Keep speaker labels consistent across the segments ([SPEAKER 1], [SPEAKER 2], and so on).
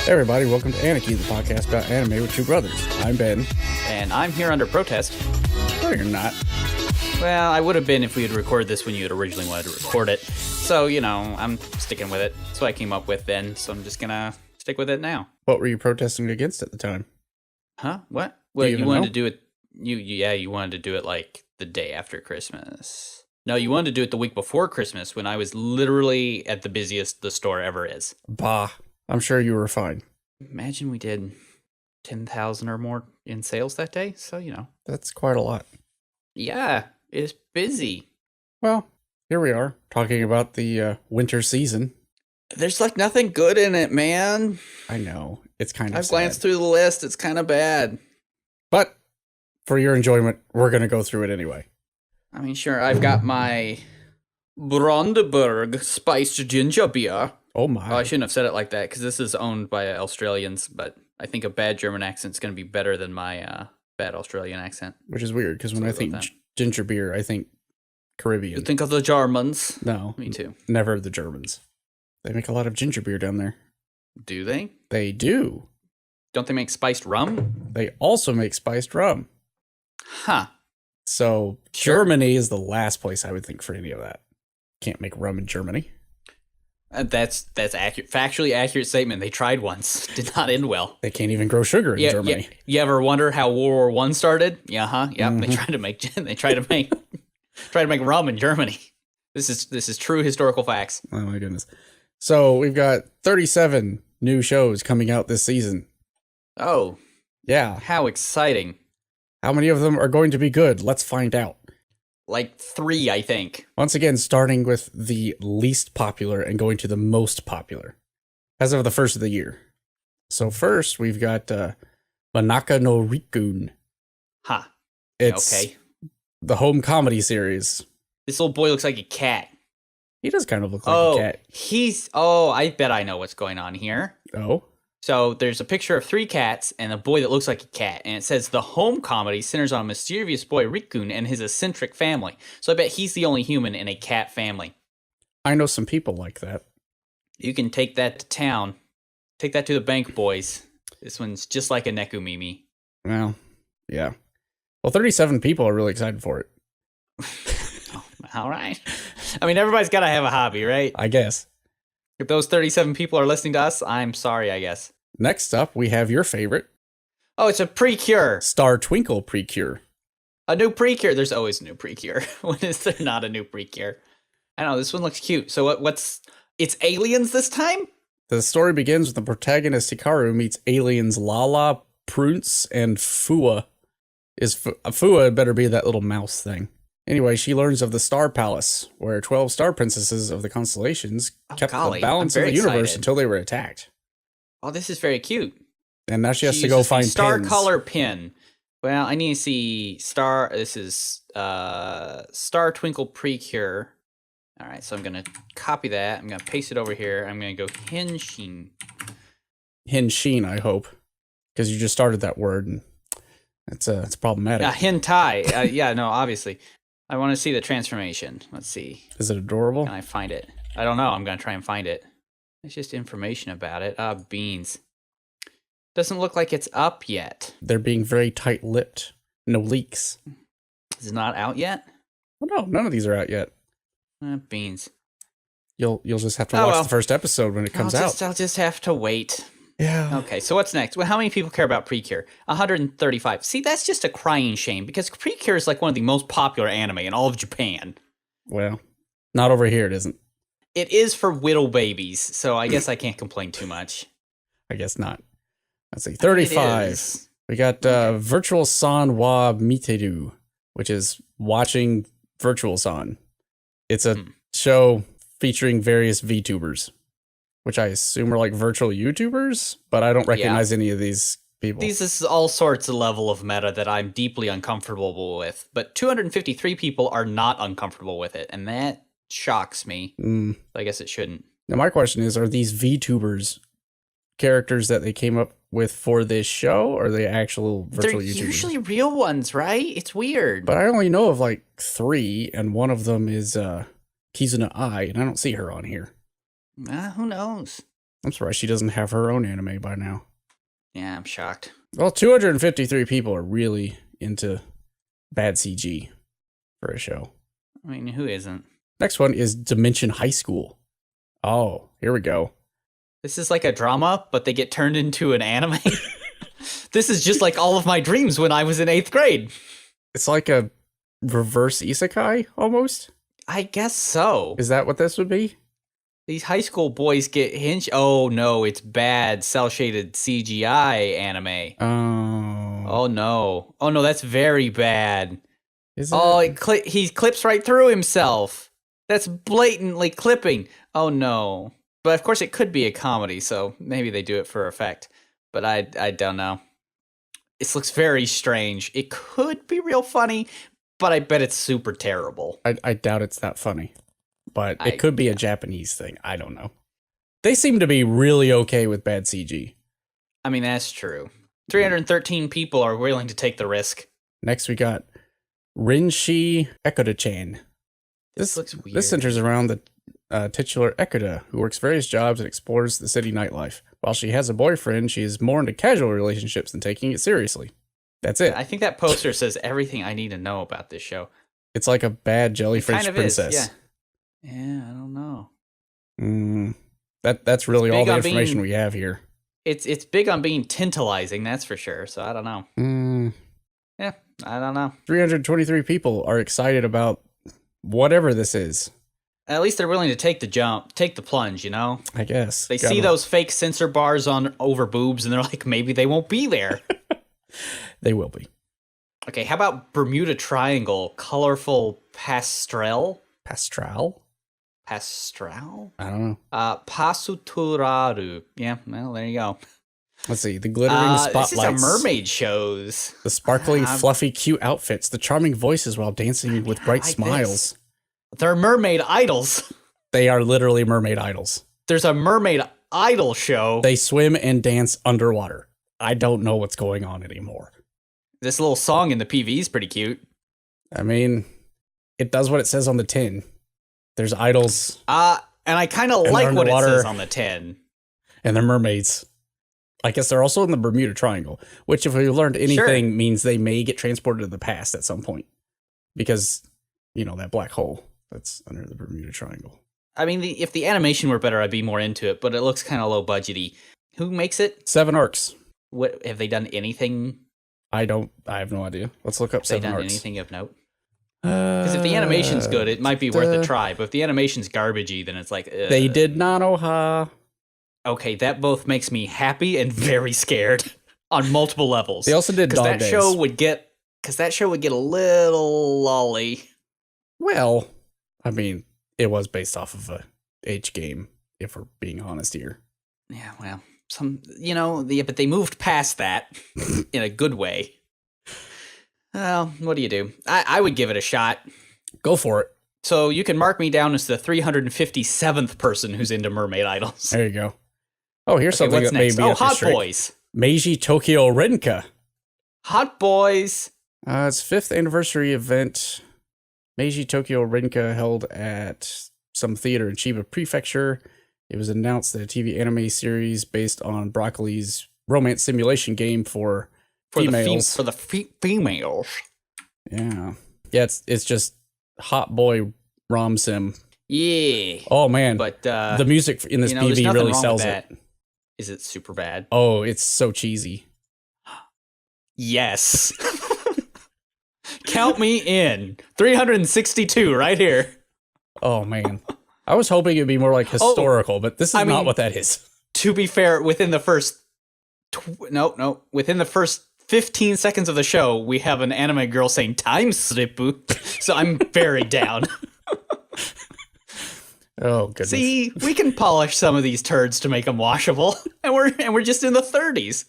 [SPEAKER 1] Hey everybody, welcome to Aniki, the podcast about anime with two brothers. I'm Ben.
[SPEAKER 2] And I'm here under protest.
[SPEAKER 1] No, you're not.
[SPEAKER 2] Well, I would have been if we had recorded this when you had originally wanted to record it. So, I'm sticking with it. That's what I came up with then, so I'm just gonna stick with it now.
[SPEAKER 1] What were you protesting against at the time?
[SPEAKER 2] Huh? What? Well, you wanted
[SPEAKER 1] know?
[SPEAKER 2] to do it... You wanted to do it, like, the day after Christmas. No, you wanted to do it the week before Christmas, when I was literally at the busiest the store ever is.
[SPEAKER 1] Bah. I'm sure you were fine.
[SPEAKER 2] Imagine we did 10,000 or more in sales that day, so,
[SPEAKER 1] That's quite a lot.
[SPEAKER 2] Yeah, it's busy.
[SPEAKER 1] Well, here we are, talking about the winter season.
[SPEAKER 2] There's, like, nothing good in it, man.
[SPEAKER 1] I know. It's kind of
[SPEAKER 2] I've
[SPEAKER 1] sad.
[SPEAKER 2] glanced through the list. It's kind of bad.
[SPEAKER 1] But, for your enjoyment, we're going to go through it anyway.
[SPEAKER 2] I mean, sure, I've got my Brandenburg spiced ginger beer.
[SPEAKER 1] Oh my.
[SPEAKER 2] Well, I shouldn't have said it like that, because this is owned by Australians, but I think a bad German accent's going to be better than my bad Australian accent.
[SPEAKER 1] Which is weird, because when I think ginger beer, I think Caribbean.
[SPEAKER 2] You think of the Germans?
[SPEAKER 1] No.
[SPEAKER 2] Me too.
[SPEAKER 1] Never the Germans. They make a lot of ginger beer down there.
[SPEAKER 2] Do they?
[SPEAKER 1] They do.
[SPEAKER 2] Don't they make spiced rum?
[SPEAKER 1] They also make spiced rum.
[SPEAKER 2] Huh.
[SPEAKER 1] So
[SPEAKER 2] Sure.
[SPEAKER 1] Germany is the last place I would think for any of that. Can't make rum in Germany.
[SPEAKER 2] That's accurate. Factually accurate statement. They tried once. Did not end well.
[SPEAKER 1] They can't even grow sugar in Germany.
[SPEAKER 2] You ever wonder how World War I started? Yeah, huh? Yeah,
[SPEAKER 1] Mhm.
[SPEAKER 2] They tried to make rum in Germany. This is true historical facts.
[SPEAKER 1] Oh my goodness. So we've got 37 new shows coming out this season.
[SPEAKER 2] Oh,
[SPEAKER 1] Yeah.
[SPEAKER 2] how exciting.
[SPEAKER 1] How many of them are going to be good? Let's find out.
[SPEAKER 2] Like 3, I think.
[SPEAKER 1] Once again, starting with the least popular and going to the most popular as of the first of the year. So first, we've got Binaca No Rakuten.
[SPEAKER 2] Ha.
[SPEAKER 1] It's
[SPEAKER 2] Okay.
[SPEAKER 1] the home comedy series.
[SPEAKER 2] This little boy looks like a cat.
[SPEAKER 1] He does kind of look like a cat.
[SPEAKER 2] I bet I know what's going on here.
[SPEAKER 1] Oh?
[SPEAKER 2] So there's a picture of 3 cats and a boy that looks like a cat, and it says the home comedy centers on a mischievous boy Rakuten and his eccentric family. So I bet he's the only human in a cat family.
[SPEAKER 1] I know some people like that.
[SPEAKER 2] You can take that to town. Take that to the bank, boys. This one's just like a Nekumimi.
[SPEAKER 1] Well, yeah. Well, 37 people are really excited for it.
[SPEAKER 2] Oh, all right. I mean, everybody's got to have a hobby, right?
[SPEAKER 1] I guess.
[SPEAKER 2] If those 37 people are listening to us, I'm sorry, I guess.
[SPEAKER 1] Next up, we have your favorite.
[SPEAKER 2] Oh, it's a Precure.
[SPEAKER 1] Star Twinkle Precure.
[SPEAKER 2] A new Precure. There's always a new Precure. When is there not a new Precure? I don't know. This one looks cute. So it's aliens this time?
[SPEAKER 1] The story begins with the protagonist Hikaru meets aliens Lala, Prunce, and Fua. Fua better be that little mouse thing. Anyway, she learns of the Star Palace, where 12 star princesses of the constellations kept the balance of the universe until they were attacked.
[SPEAKER 2] Oh, this is very cute.
[SPEAKER 1] And now she has to go find
[SPEAKER 2] Star
[SPEAKER 1] pins.
[SPEAKER 2] Color pin. Well, I need to see Star. This is Star Twinkle Precure. All right, so I'm gonna copy that. I'm gonna paste it over here. I'm gonna go Henshin.
[SPEAKER 1] Henshin, I hope, because you just started that word, and it's problematic.
[SPEAKER 2] Hentai. No, obviously. I want to see the transformation. Let's see.
[SPEAKER 1] Is it adorable?
[SPEAKER 2] Can I find it? I don't know. I'm going to try and find it. It's just information about it. Beans. Doesn't look like it's up yet.
[SPEAKER 1] They're being very tight-lipped. No leaks.
[SPEAKER 2] Is it not out yet?
[SPEAKER 1] Oh, no, none of these are out yet.
[SPEAKER 2] Beans.
[SPEAKER 1] You'll just have to watch the first episode when it comes out.
[SPEAKER 2] I'll just have to wait.
[SPEAKER 1] Yeah.
[SPEAKER 2] Okay, so what's next? Well, how many people care about Precure? 135. See, that's just a crying shame, because Precure is like one of the most popular anime in all of Japan.
[SPEAKER 1] Well, not over here, it isn't.
[SPEAKER 2] It is for little babies, so I guess I can't complain too much.
[SPEAKER 1] I guess not. Let's see, 35. We got Virtual San wa Miteru, which is watching Virtual San. It's a show featuring various VTubers, which I assume are like virtual YouTubers, but I don't recognize any of these people.
[SPEAKER 2] This is all sorts of level of meta that I'm deeply uncomfortable with, but 253 people are not uncomfortable with it, and that shocks me. I guess it shouldn't.
[SPEAKER 1] Now, my question is, are these VTubers characters that they came up with for this show, or are they actual virtual YouTubers?
[SPEAKER 2] They're usually real ones, right? It's weird.
[SPEAKER 1] But I only know of like 3, and one of them is Kizuna Ai, and I don't see her on here.
[SPEAKER 2] Who knows?
[SPEAKER 1] I'm surprised she doesn't have her own anime by now.
[SPEAKER 2] Yeah, I'm shocked.
[SPEAKER 1] Well, 253 people are really into bad CG for a show.
[SPEAKER 2] I mean, who isn't?
[SPEAKER 1] Next one is Dimension High School. Oh, here we go.
[SPEAKER 2] This is like a drama, but they get turned into an anime. This is just like all of my dreams when I was in 8th grade.
[SPEAKER 1] It's like a reverse isekai, almost?
[SPEAKER 2] I guess so.
[SPEAKER 1] Is that what this would be?
[SPEAKER 2] These high school boys get hinged. Oh, no, it's bad cel-shaded CGI anime. Oh, no. Oh, no, that's very bad.
[SPEAKER 1] Is it?
[SPEAKER 2] Oh, he clips right through himself. That's blatantly clipping. Oh, no. But, of course, it could be a comedy, so maybe they do it for effect. But I don't know. This looks very strange. It could be real funny, but I bet it's super terrible.
[SPEAKER 1] I doubt it's that funny. But it could be a Japanese thing. I don't know. They seem to be really okay with bad CG.
[SPEAKER 2] I mean, that's true. 313 people are willing to take the risk.
[SPEAKER 1] Next, we got Rinshi Ekuda-chan.
[SPEAKER 2] This looks weird.
[SPEAKER 1] This centers around the titular Ekuda, who works various jobs and explores the city nightlife. While she has a boyfriend, she is more into casual relationships than taking it seriously. That's it.
[SPEAKER 2] I think that poster says everything I need to know about this show.
[SPEAKER 1] It's like a bad jellyfish
[SPEAKER 2] kind of
[SPEAKER 1] princess.
[SPEAKER 2] Is, yeah, I don't know.
[SPEAKER 1] That's really all the information
[SPEAKER 2] being,
[SPEAKER 1] we have here.
[SPEAKER 2] It's big on being tantalizing, that's for sure. So I don't know. Yeah, I don't know.
[SPEAKER 1] 323 people are excited about whatever this is.
[SPEAKER 2] At least they're willing to take the jump, take the plunge, you know?
[SPEAKER 1] I guess.
[SPEAKER 2] They see those fake censor bars on over boobs, and they're like, maybe they won't be there.
[SPEAKER 1] They will be.
[SPEAKER 2] Okay, how about Bermuda Triangle, colorful pastrale?
[SPEAKER 1] Pastrale?
[SPEAKER 2] Pastrale?
[SPEAKER 1] I don't know.
[SPEAKER 2] Pasuturaru. Yeah, well, there you go.
[SPEAKER 1] Let's see. The glittering spotlights.
[SPEAKER 2] This is a mermaid shows.
[SPEAKER 1] The sparkling, fluffy, cute outfits. The charming voices while dancing with bright smiles.
[SPEAKER 2] They're mermaid idols.
[SPEAKER 1] They are literally mermaid idols.
[SPEAKER 2] There's a mermaid idol show.
[SPEAKER 1] They swim and dance underwater. I don't know what's going on anymore.
[SPEAKER 2] This little song in the PV is pretty cute.
[SPEAKER 1] I mean, it does what it says on the tin. There's idols.
[SPEAKER 2] And I kind of like what it says on the tin.
[SPEAKER 1] And they're mermaids. I guess they're also in the Bermuda Triangle, which if we learned anything means they may get transported to the past at some point. Because, you know, that black hole that's under the Bermuda Triangle.
[SPEAKER 2] I mean, if the animation were better, I'd be more into it, but it looks kind of low budgety. Who makes it?
[SPEAKER 1] 7 Orcs.
[SPEAKER 2] What have they done anything?
[SPEAKER 1] I have no idea. Let's look up 7 Orcs.
[SPEAKER 2] Have they done anything of note? Because if the animation's good, it might be worth a try. But if the animation's garbagey, then it's like...
[SPEAKER 1] They did Nanoha.
[SPEAKER 2] Okay, that both makes me happy and very scared on multiple levels.
[SPEAKER 1] They also did Dog Days.
[SPEAKER 2] Because that show would get a little lolly.
[SPEAKER 1] Well, I mean, it was based off of a H game, if we're being honest here.
[SPEAKER 2] Yeah, well, but they moved past that in a good way. Well, what do you do? I would give it a shot.
[SPEAKER 1] Go for it.
[SPEAKER 2] So you can mark me down as the 357th person who's into mermaid idols.
[SPEAKER 1] There you go. Oh, here's something that made me
[SPEAKER 2] Hot Boys.
[SPEAKER 1] Meiji Tokyo Renka.
[SPEAKER 2] Hot Boys.
[SPEAKER 1] It's 5th anniversary event. Meiji Tokyo Renka held at some theater in Chiba Prefecture. It was announced that a TV anime series based on Broccoli's romance simulation game for females.
[SPEAKER 2] For the females.
[SPEAKER 1] Yeah. Yeah, it's just hot boy rom sim.
[SPEAKER 2] Yeah.
[SPEAKER 1] Oh, man.
[SPEAKER 2] But
[SPEAKER 1] the music in this PV really sells it.
[SPEAKER 2] Is it super bad?
[SPEAKER 1] Oh, it's so cheesy.
[SPEAKER 2] Yes. Count me in. 362 right here.
[SPEAKER 1] Oh, man. I was hoping it'd be more like historical, but this is not what that is.
[SPEAKER 2] To be fair, within the first... within the first 15 seconds of the show, we have an anime girl saying time slippu. So I'm very down.
[SPEAKER 1] Oh, goodness.
[SPEAKER 2] See, we can polish some of these turds to make them washable, and we're just in the 30s.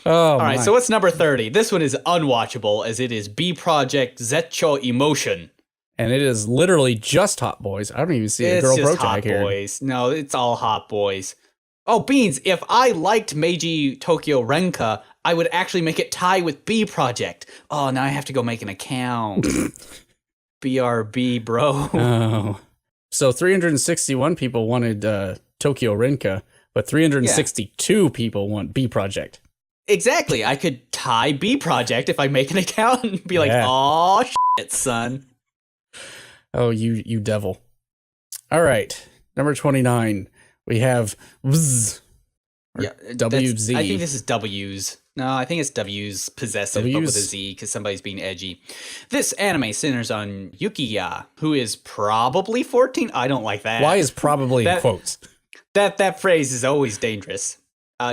[SPEAKER 1] Oh,
[SPEAKER 2] all right, so what's number 30? This one is unwatchable, as it is B Project Zetcho Emotion.
[SPEAKER 1] And it is literally just Hot Boys. I don't even see a girl bro tag here.
[SPEAKER 2] Boys. No, it's all Hot Boys. Oh, Beans, if I liked Meiji Tokyo Renka, I would actually make it tie with B Project. Oh, now I have to go make an account. BRB, bro.
[SPEAKER 1] Oh. So 361 people wanted Tokyo Renka, but 362 people want B Project.
[SPEAKER 2] Exactly. I could tie B Project if I make an account and be like, "Oh shit, son."
[SPEAKER 1] Oh, you devil. All right. Number 29. We have WZ. WZ.
[SPEAKER 2] I think this is W's. No, I think it's W's possessive, but with a Z because somebody's being edgy. This anime centers on Yukiya, who is probably 14. I don't like that.
[SPEAKER 1] Why is probably in quotes?
[SPEAKER 2] That phrase is always dangerous.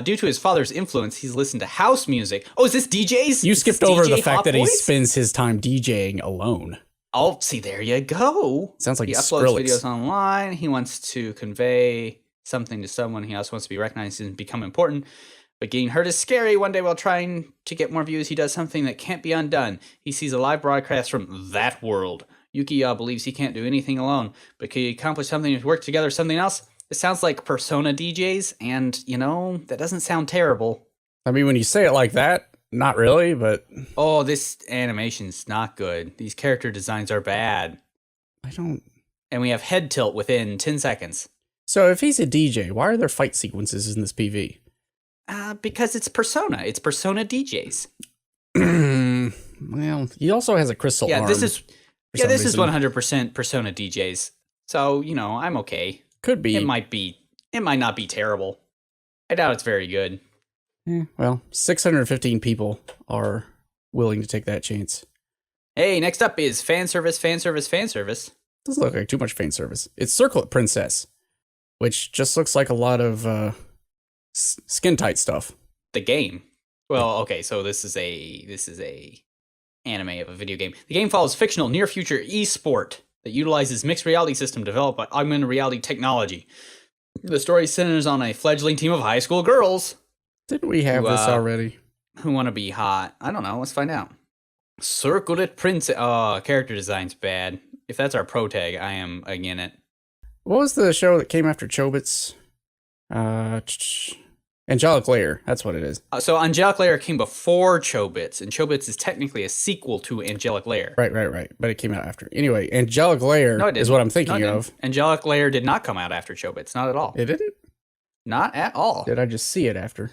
[SPEAKER 2] Due to his father's influence, he's listened to house music. Oh, is this DJs?
[SPEAKER 1] You skipped over the fact that he spends his time DJing alone.
[SPEAKER 2] Oh, see, there you go.
[SPEAKER 1] Sounds like
[SPEAKER 2] he uploads videos online. He wants to convey something to someone. He also wants to be recognized and become important. But getting hurt is scary. One day while trying to get more views, he does something that can't be undone. He sees a live broadcast from that world. Yukiya believes he can't do anything alone, but can he accomplish something to work together, something else? It sounds like Persona DJs, and, that doesn't sound terrible.
[SPEAKER 1] I mean, when you say it like that, not really, but...
[SPEAKER 2] Oh, this animation's not good. These character designs are bad. And we have head tilt within 10 seconds.
[SPEAKER 1] So if he's a DJ, why are there fight sequences in this PV?
[SPEAKER 2] Because it's Persona. It's Persona DJs.
[SPEAKER 1] Well, he also has a crystal arm.
[SPEAKER 2] This is 100% Persona DJs. So, I'm okay.
[SPEAKER 1] Could be.
[SPEAKER 2] It might not be terrible. I doubt it's very good.
[SPEAKER 1] Well, 615 people are willing to take that chance.
[SPEAKER 2] Hey, next up is fan service.
[SPEAKER 1] Doesn't look like too much fan service. It's Circlet Princess, which just looks like a lot of skin tight stuff.
[SPEAKER 2] The game. Well, okay, so this is a anime of a video game. The game follows fictional near future esport that utilizes mixed reality system developed by augmented reality technology. The story centers on a fledgling team of high school girls.
[SPEAKER 1] Didn't we have this already?
[SPEAKER 2] Who want to be hot? I don't know. Let's find out. Circlet Princess. Oh, character design's bad. If that's our pro tag, I am again it.
[SPEAKER 1] What was the show that came after Chobits? Angelic Layer. That's what it is.
[SPEAKER 2] So Angelic Layer came before Chobits, and Chobits is technically a sequel to Angelic Layer.
[SPEAKER 1] Right. But it came out after. Anyway, Angelic Layer is what I'm thinking of.
[SPEAKER 2] Angelic Layer did not come out after Chobits. Not at all.
[SPEAKER 1] It didn't?
[SPEAKER 2] Not at all.
[SPEAKER 1] Did I just see it after?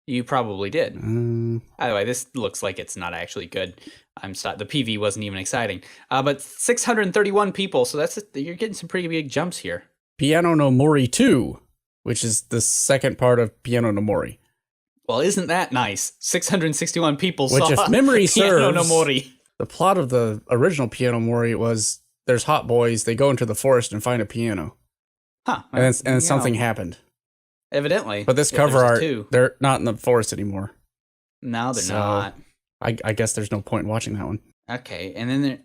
[SPEAKER 2] You probably did. By the way, this looks like it's not actually good. The PV wasn't even exciting. But 631 people, so you're getting some pretty big jumps here.
[SPEAKER 1] Piano no Mori 2, which is the second part of Piano no Mori.
[SPEAKER 2] Well, isn't that nice? 661 people
[SPEAKER 1] which,
[SPEAKER 2] saw
[SPEAKER 1] if memory
[SPEAKER 2] Piano
[SPEAKER 1] serves,
[SPEAKER 2] no Mori.
[SPEAKER 1] The plot of the original Piano Mori was there's hot boys, they go into the forest and find a piano.
[SPEAKER 2] Huh.
[SPEAKER 1] And something happened.
[SPEAKER 2] Evidently.
[SPEAKER 1] But this cover art, they're not in the forest anymore.
[SPEAKER 2] No, they're not.
[SPEAKER 1] I guess there's no point in watching that one.
[SPEAKER 2] Okay, and then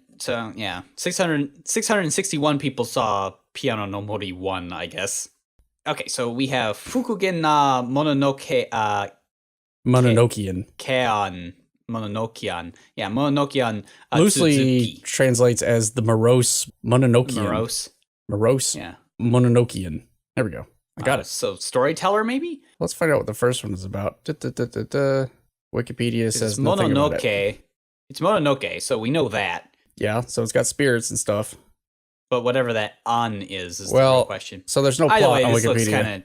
[SPEAKER 2] 661 people saw Piano no Mori 1, I guess. Okay, so we have Fukugen na Mononokean. Mononokean. Yeah, Mononokean
[SPEAKER 1] loosely
[SPEAKER 2] Tsuzuki.
[SPEAKER 1] Translates as the morose Mononokean. Morose?
[SPEAKER 2] Yeah.
[SPEAKER 1] Mononokean. There we go. I got it.
[SPEAKER 2] So storyteller, maybe?
[SPEAKER 1] Let's find out what the first one is about. Wikipedia says nothing about it.
[SPEAKER 2] It's Mononoke, so we know that.
[SPEAKER 1] Yeah, so it's got spirits and stuff.
[SPEAKER 2] But whatever that is the real question.
[SPEAKER 1] So there's no plot on Wikipedia.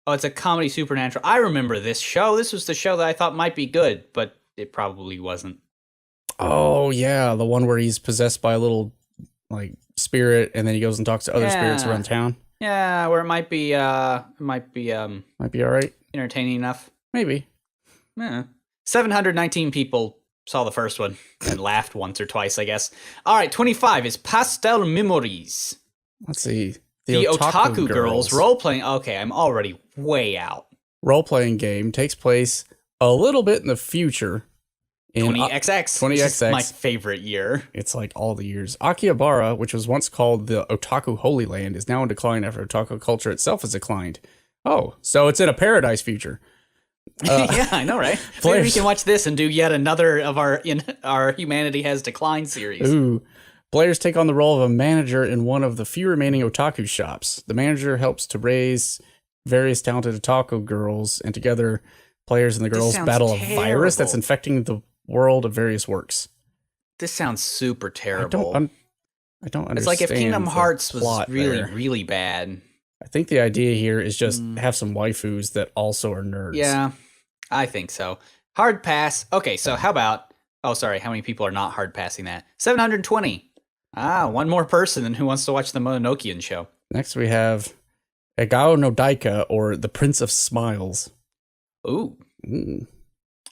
[SPEAKER 2] It's a comedy supernatural. I remember this show. This was the show that I thought might be good, but it probably wasn't.
[SPEAKER 1] Oh, yeah, the one where he's possessed by a little spirit, and then he goes and talks to other spirits around town.
[SPEAKER 2] Yeah, where it might be all
[SPEAKER 1] right.
[SPEAKER 2] Entertaining enough.
[SPEAKER 1] Maybe.
[SPEAKER 2] Yeah. 719 people saw the first one and laughed once or twice, I guess. All right, 25 is Pastel Memories.
[SPEAKER 1] Let's see.
[SPEAKER 2] The Otaku Girls role-playing. Okay, I'm already way out.
[SPEAKER 1] Role-playing game takes place a little bit in the future.
[SPEAKER 2] 20XX.
[SPEAKER 1] 20XX.
[SPEAKER 2] My favorite year.
[SPEAKER 1] It's like all the years. Akihabara, which was once called the Otaku Holy Land, is now in decline after otaku culture itself has declined. Oh, so it's in a paradise future.
[SPEAKER 2] Yeah, I know, right? Maybe we can watch this and do yet another of our Humanity Has Declined series.
[SPEAKER 1] Ooh. Players take on the role of a manager in one of the few remaining otaku shops. The manager helps to raise various talented otaku girls, and together, players and the girls battle a virus that's infecting the world of various works.
[SPEAKER 2] This sounds super terrible.
[SPEAKER 1] I don't understand.
[SPEAKER 2] It's like if Kingdom Hearts was really, really bad.
[SPEAKER 1] I think the idea here is just have some waifus that also are nerds.
[SPEAKER 2] Yeah, I think so. Hard pass. Okay, so how about... Oh, sorry, how many people are not hard passing that? 720. One more person than who wants to watch the Mononokean show.
[SPEAKER 1] Next we have Egao no Daika, or the Prince of Smiles.
[SPEAKER 2] Ooh.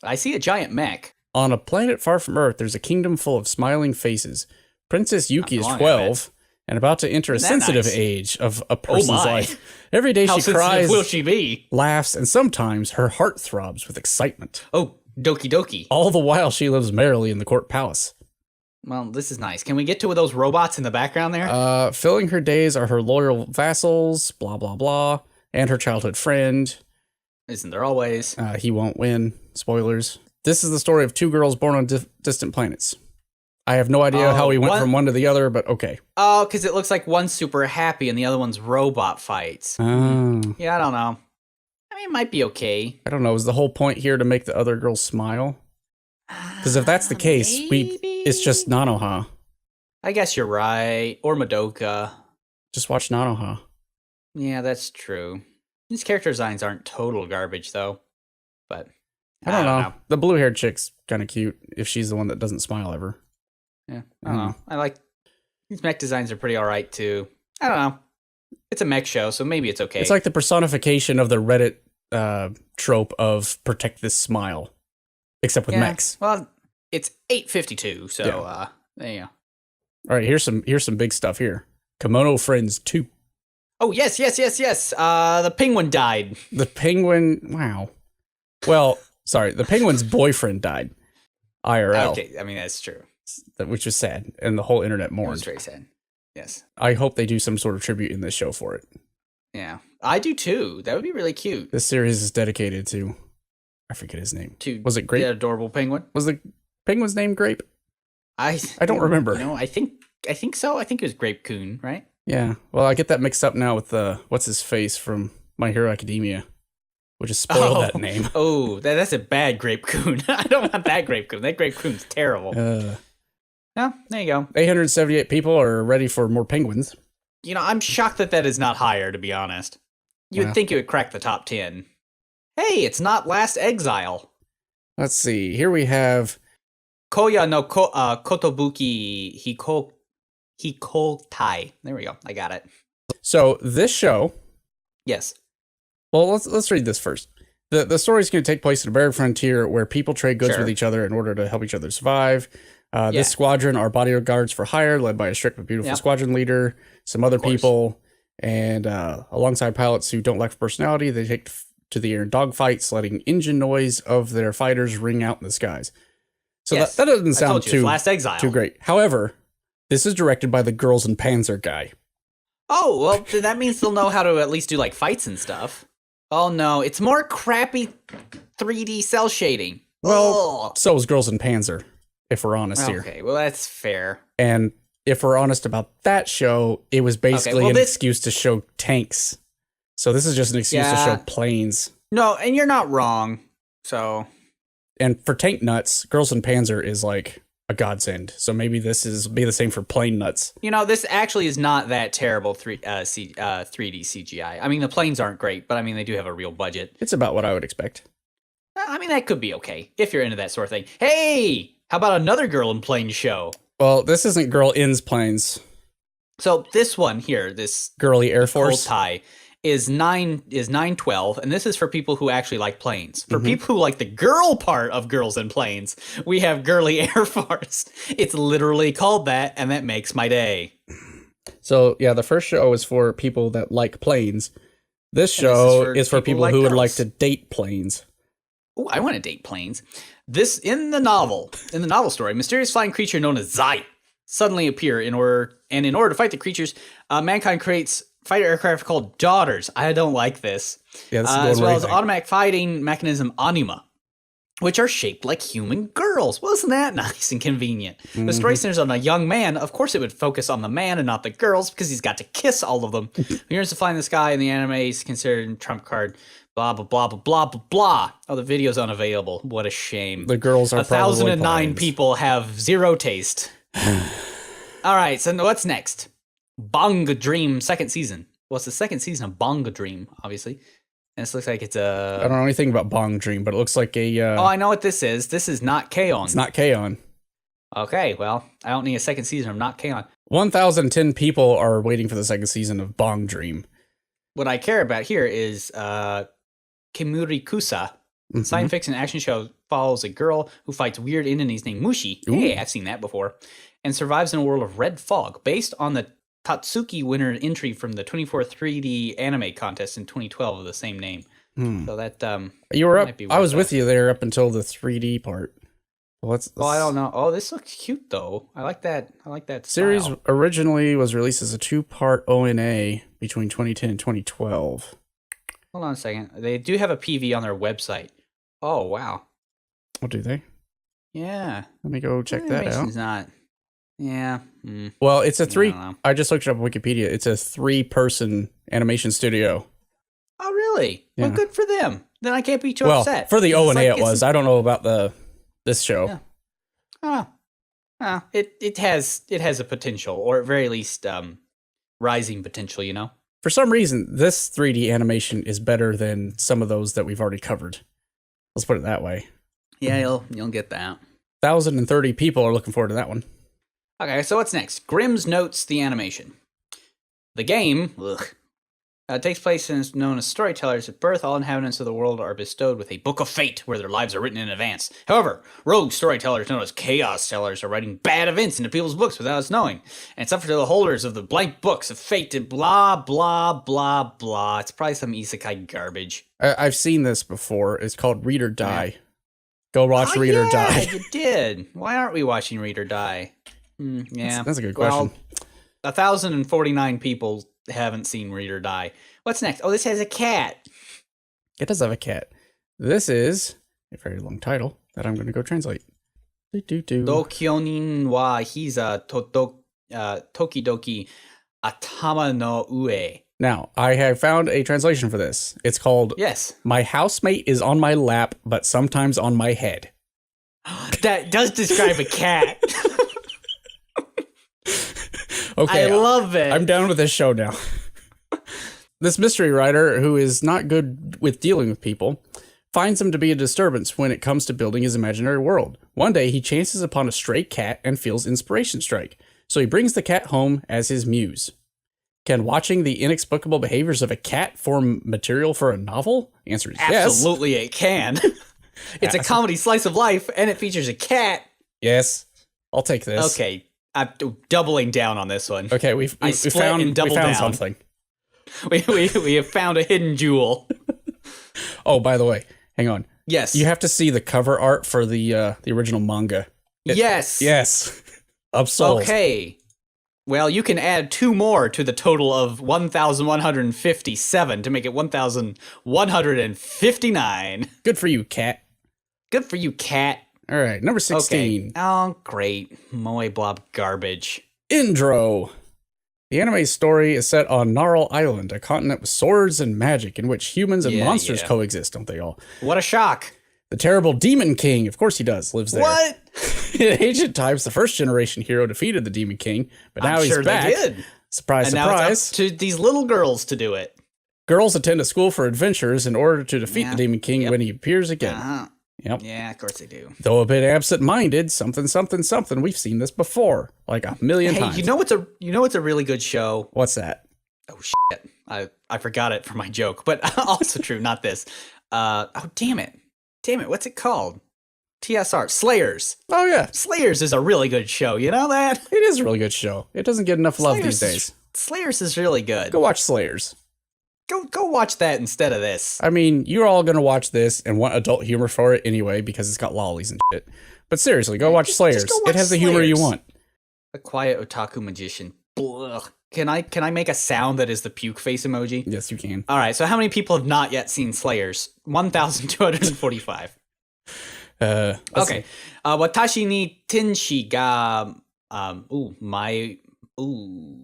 [SPEAKER 2] I see a giant mech.
[SPEAKER 1] On a planet far from Earth, there's a kingdom full of smiling faces. Princess Yuki is 12 and about to enter a sensitive age of a person's life. Every day she cries,
[SPEAKER 2] will she be?
[SPEAKER 1] Laughs, and sometimes her heart throbs with excitement.
[SPEAKER 2] Oh, doki doki.
[SPEAKER 1] All the while she lives merrily in the court palace.
[SPEAKER 2] Well, this is nice. Can we get to those robots in the background there?
[SPEAKER 1] Filling her days are her loyal vassals, blah, blah, blah, and her childhood friend.
[SPEAKER 2] Isn't there always?
[SPEAKER 1] He won't win. Spoilers. This is the story of two girls born on distant planets. I have no idea how he went from one to the other, but okay.
[SPEAKER 2] Oh, because it looks like one's super happy and the other one's robot fights.
[SPEAKER 1] Oh.
[SPEAKER 2] Yeah, I don't know. I mean, it might be okay.
[SPEAKER 1] I don't know. Is the whole point here to make the other girl smile? Because if that's the case, it's just Nanoha.
[SPEAKER 2] I guess you're right. Or Madoka.
[SPEAKER 1] Just watch Nanoha.
[SPEAKER 2] Yeah, that's true. These character designs aren't total garbage, though. But
[SPEAKER 1] I don't know. The blue-haired chick's kind of cute if she's the one that doesn't smile ever.
[SPEAKER 2] Yeah, I don't know. I like... These mech designs are pretty alright, too. I don't know. It's a mech show, so maybe it's okay.
[SPEAKER 1] It's like the personification of the Reddit trope of protect this smile. Except with mechs.
[SPEAKER 2] Well, it's 8:52, so there you go.
[SPEAKER 1] All right, here's some big stuff here. Kimono Friends 2.
[SPEAKER 2] Oh, yes. The penguin died.
[SPEAKER 1] The penguin, wow. Well, sorry, the penguin's boyfriend died. IRL.
[SPEAKER 2] Okay, I mean, that's true.
[SPEAKER 1] Which is sad, and the whole internet mourned.
[SPEAKER 2] It's very sad. Yes.
[SPEAKER 1] I hope they do some sort of tribute in this show for it.
[SPEAKER 2] Yeah, I do too. That would be really cute.
[SPEAKER 1] This series is dedicated to... I forget his name. Was it Grape?
[SPEAKER 2] The adorable penguin.
[SPEAKER 1] Was the penguin's name Grape?
[SPEAKER 2] I
[SPEAKER 1] don't remember.
[SPEAKER 2] No, I think so. I think it was Grape Coon, right?
[SPEAKER 1] Yeah. Well, I get that mixed up now with what's his face from My Hero Academia, which is spoiled that name.
[SPEAKER 2] Oh, that's a bad Grape Coon. I don't want that Grape Coon. That Grape Coon's terrible. Yeah, there you go.
[SPEAKER 1] 878 people are ready for more penguins.
[SPEAKER 2] You know, I'm shocked that is not higher, to be honest. You would think it would crack the top 10. Hey, it's not Last Exile.
[SPEAKER 1] Let's see. Here we have
[SPEAKER 2] Kouya no Kotobuki Hikoutai. There we go. I got it.
[SPEAKER 1] So this show.
[SPEAKER 2] Yes.
[SPEAKER 1] Well, let's read this first. The story is going to take place at a barren frontier where people trade goods with each other in order to help each other survive. This squadron are bodyguards for hire, led by a strict but beautiful squadron leader, some other people, and alongside pilots who don't lack personality. They take to the air in dogfights, letting engine noise of their fighters ring out in the skies. So that doesn't sound too great. However, this is directed by the Girls in Panzer guy.
[SPEAKER 2] Oh, well, then that means they'll know how to at least do like fights and stuff. Oh no, it's more crappy 3D cell shading.
[SPEAKER 1] Well, so is Girls in Panzer, if we're honest here.
[SPEAKER 2] Okay, well that's fair.
[SPEAKER 1] And if we're honest about that show, it was basically an excuse to show tanks. So this is just an excuse to show planes.
[SPEAKER 2] No, and you're not wrong. So,
[SPEAKER 1] and for tank nuts, Girls in Panzer is like a godsend. So maybe this be the same for plane nuts.
[SPEAKER 2] You know, this actually is not that terrible 3D CGI. I mean, the planes aren't great, but I mean, they do have a real budget.
[SPEAKER 1] It's about what I would expect.
[SPEAKER 2] I mean, that could be okay if you're into that sort of thing. Hey, how about another Girl in Planes show?
[SPEAKER 1] Well, this isn't Girl In's Planes.
[SPEAKER 2] So this one here, this
[SPEAKER 1] Girly Air Force
[SPEAKER 2] Hikoutai, is 912, and this is for people who actually like planes. For people who like the girl part of Girls in Planes, we have Girly Air Force. It's literally called that, and that makes my day.
[SPEAKER 1] So yeah, the first show is for people that like planes. This show is for people who would like to date planes.
[SPEAKER 2] Oh, I want to date planes. This in the novel story, mysterious flying creature known as Zai suddenly appear in order to fight the creatures, mankind creates fighter aircraft called Daughters. I don't like this.
[SPEAKER 1] Yeah, this is
[SPEAKER 2] as well as automatic fighting mechanism Anima, which are shaped like human girls. Well, isn't that nice and convenient? The story centers on a young man. Of course, it would focus on the man and not the girls because he's got to kiss all of them. He yearns to fly in the sky, and the anime is considered a trump card. Blah, blah, blah, blah, blah, blah, blah. Oh, the video's unavailable. What a shame.
[SPEAKER 1] The girls are
[SPEAKER 2] 1,009 people have zero taste. All right, so what's next? Bang Dream second season. Well, it's the second season of Bonga Dream, obviously. And this looks like it's a...
[SPEAKER 1] I don't know anything about Bong Dream, but it looks like a...
[SPEAKER 2] Oh, I know what this is. This is Not K-On!
[SPEAKER 1] It's Not K-On!
[SPEAKER 2] Okay, well, I don't need a second season of Not K-On!
[SPEAKER 1] 1,010 people are waiting for the second season of Bong Dream.
[SPEAKER 2] What I care about here is Kemurikusa. Science fiction action show follows a girl who fights weird enemies named Mushi.
[SPEAKER 1] Ooh.
[SPEAKER 2] Hey, I've seen that before. And survives in a world of red fog, based on the Tatsuki winner entry from the 24 3D anime contest in 2012 of the same name. So that
[SPEAKER 1] you were up.
[SPEAKER 2] might be
[SPEAKER 1] I was
[SPEAKER 2] worth
[SPEAKER 1] with you there up until the 3D part. Let's
[SPEAKER 2] I don't know. Oh, this looks cute though. I like that.
[SPEAKER 1] series
[SPEAKER 2] style.
[SPEAKER 1] originally was released as a 2-part ONA between 2010 and 2012.
[SPEAKER 2] Hold on a second. They do have a PV on their website. Oh wow.
[SPEAKER 1] Oh, do they?
[SPEAKER 2] Yeah.
[SPEAKER 1] Let me go check that out.
[SPEAKER 2] Animation's not. Yeah.
[SPEAKER 1] Well, it's a
[SPEAKER 2] I don't know.
[SPEAKER 1] I just looked it up on Wikipedia. It's a 3-person animation studio.
[SPEAKER 2] Oh really?
[SPEAKER 1] Yeah.
[SPEAKER 2] Well, good for them. Then I can't be too
[SPEAKER 1] Well,
[SPEAKER 2] upset.
[SPEAKER 1] for the
[SPEAKER 2] It's
[SPEAKER 1] ONA
[SPEAKER 2] like
[SPEAKER 1] it was. I don't know about this show.
[SPEAKER 2] Yeah. It has a potential, or at very least, rising potential. You know.
[SPEAKER 1] For some reason, this 3D animation is better than some of those that we've already covered. Let's put it that way.
[SPEAKER 2] Yeah, you'll get that.
[SPEAKER 1] 1,030 people are looking forward to that one.
[SPEAKER 2] Okay, so what's next? Grimm's Notes, the animation. The game takes place and is known as storytellers. At birth, all inhabitants of the world are bestowed with a book of fate where their lives are written in advance. However, rogue storytellers known as chaos tellers are writing bad events into people's books without us knowing. And it's up to the holders of the blank books of fate to blah, blah, blah, blah. It's probably some isekai garbage.
[SPEAKER 1] I've seen this before. It's called Read or Die. Go watch Read or Die.
[SPEAKER 2] You did. Why aren't we watching Read or Die? Yeah.
[SPEAKER 1] That's a good question.
[SPEAKER 2] Well, 1,049 people haven't seen Read or Die. What's next? Oh, this has a cat.
[SPEAKER 1] It does have a cat. This is a very long title that I'm going to go translate.
[SPEAKER 2] Dokyonin wa hiza tokidoki atama no ue.
[SPEAKER 1] Now, I have found a translation for this. It's called My housemate is on my lap, but sometimes on my head.
[SPEAKER 2] That does describe a cat.
[SPEAKER 1] Okay,
[SPEAKER 2] I love it.
[SPEAKER 1] I'm down with this show now. This mystery writer, who is not good with dealing with people, finds him to be a disturbance when it comes to building his imaginary world. One day, he chances upon a stray cat and feels inspiration strike, so he brings the cat home as his muse. Can watching the inexplicable behaviors of a cat form material for a novel? Answer is yes.
[SPEAKER 2] Absolutely, it can. It's a comedy slice of life, and it features a cat.
[SPEAKER 1] Yes, I'll take this.
[SPEAKER 2] Okay, I'm doubling down on this one.
[SPEAKER 1] Okay, we found something.
[SPEAKER 2] We have found a hidden jewel.
[SPEAKER 1] Oh, by the way, hang on.
[SPEAKER 2] Yes,
[SPEAKER 1] you have to see the cover art for the original manga. Yes. Upsold.
[SPEAKER 2] Okay. Well, you can add 2 more to the total of 1,157 to make it 1,159.
[SPEAKER 1] Good for you, cat.
[SPEAKER 2] Good for you, cat.
[SPEAKER 1] All right, number 16.
[SPEAKER 2] Okay. Oh, great. Moe blob garbage.
[SPEAKER 1] Indro. The anime's story is set on Narl Island, a continent with swords and magic in which humans and monsters coexist, don't they all?
[SPEAKER 2] What a shock.
[SPEAKER 1] The terrible Demon King, of course he does, lives there.
[SPEAKER 2] What?
[SPEAKER 1] In ancient times, the first generation hero defeated the Demon King, but now he's back.
[SPEAKER 2] They did.
[SPEAKER 1] Surprise,
[SPEAKER 2] and
[SPEAKER 1] surprise.
[SPEAKER 2] Now it's up to these little girls to do it.
[SPEAKER 1] Girls attend a school for adventures in order to defeat the Demon King when he appears again. Yep.
[SPEAKER 2] Yeah, of course they do.
[SPEAKER 1] Though a bit absent-minded, something. We've seen this before, like a million times.
[SPEAKER 2] You know what's a really good show?
[SPEAKER 1] What's that?
[SPEAKER 2] Oh shit! I forgot it for my joke, but also true. Not this. Oh damn it! What's it called? TSR Slayers.
[SPEAKER 1] Oh yeah,
[SPEAKER 2] Slayers is a really good show. You know that?
[SPEAKER 1] It is a really good show. It doesn't get enough love these days.
[SPEAKER 2] Slayers is really good.
[SPEAKER 1] Go watch Slayers.
[SPEAKER 2] Go watch that instead of this.
[SPEAKER 1] I mean, you're all gonna watch this and want adult humor for it anyway because it's got lollies and shit. But seriously, go watch Slayers.
[SPEAKER 2] Just go watch
[SPEAKER 1] it has the humor you want.
[SPEAKER 2] A quiet otaku magician. Blah. Can I make a sound that is the puke face emoji?
[SPEAKER 1] Yes, you can.
[SPEAKER 2] All right. So how many people have not yet seen Slayers? 1,245. Okay. Watashi ni tenshi ga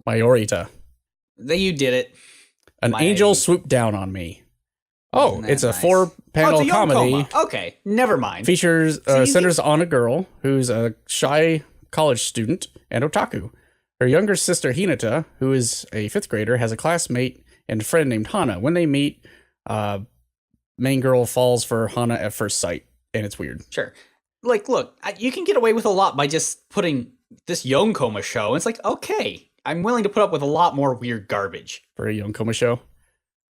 [SPEAKER 1] Mayorita.
[SPEAKER 2] You did it.
[SPEAKER 1] An angel swooped down on me. Oh, it's a 4-panel comedy.
[SPEAKER 2] Okay, never mind.
[SPEAKER 1] Features centers on a girl who's a shy college student and otaku. Her younger sister, Hinata, who is a 5th grader, has a classmate and friend named Hana. When they meet, main girl falls for Hana at first sight, and it's weird.
[SPEAKER 2] Sure. Like, look, you can get away with a lot by just putting this Yonkoma show. It's like, okay, I'm willing to put up with a lot more weird garbage.
[SPEAKER 1] For a Yonkoma show?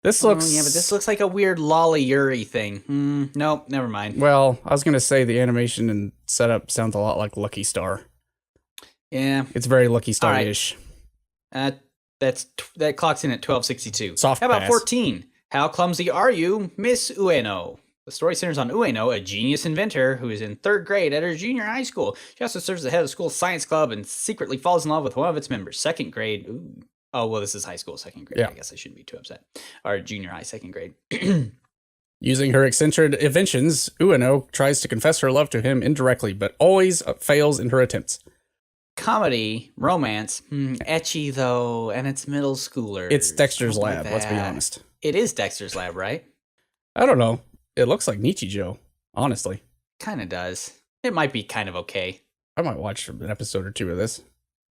[SPEAKER 1] This looks...
[SPEAKER 2] yeah, but this looks like a weird Lolly Yuri thing. Nope, never mind.
[SPEAKER 1] Well, I was going to say the animation and setup sounds a lot like Lucky Star.
[SPEAKER 2] Yeah.
[SPEAKER 1] It's very Lucky Star-ish.
[SPEAKER 2] That clocks in at 12:62.
[SPEAKER 1] Soft
[SPEAKER 2] How about
[SPEAKER 1] pass.
[SPEAKER 2] 14? How clumsy are you, Miss Ueno? The story centers on Ueno, a genius inventor who is in 3rd grade at her junior high school. She also serves as the head of the school's science club and secretly falls in love with one of its members. 2nd grade. Ooh. Oh, well, this is high school 2nd grade.
[SPEAKER 1] Yeah.
[SPEAKER 2] I guess I shouldn't be too upset. Or junior high 2nd grade.
[SPEAKER 1] Using her eccentric inventions, Ueno tries to confess her love to him indirectly, but always fails in her attempts.
[SPEAKER 2] Comedy, romance, etchy though, and it's middle schoolers.
[SPEAKER 1] It's Dexters Lab,
[SPEAKER 2] Like
[SPEAKER 1] let's be
[SPEAKER 2] that.
[SPEAKER 1] honest.
[SPEAKER 2] It is Dexter's Lab, right?
[SPEAKER 1] I don't know. It looks like Nichijou, honestly.
[SPEAKER 2] Kind of does. It might be kind of okay.
[SPEAKER 1] I might watch an episode or 2 of this.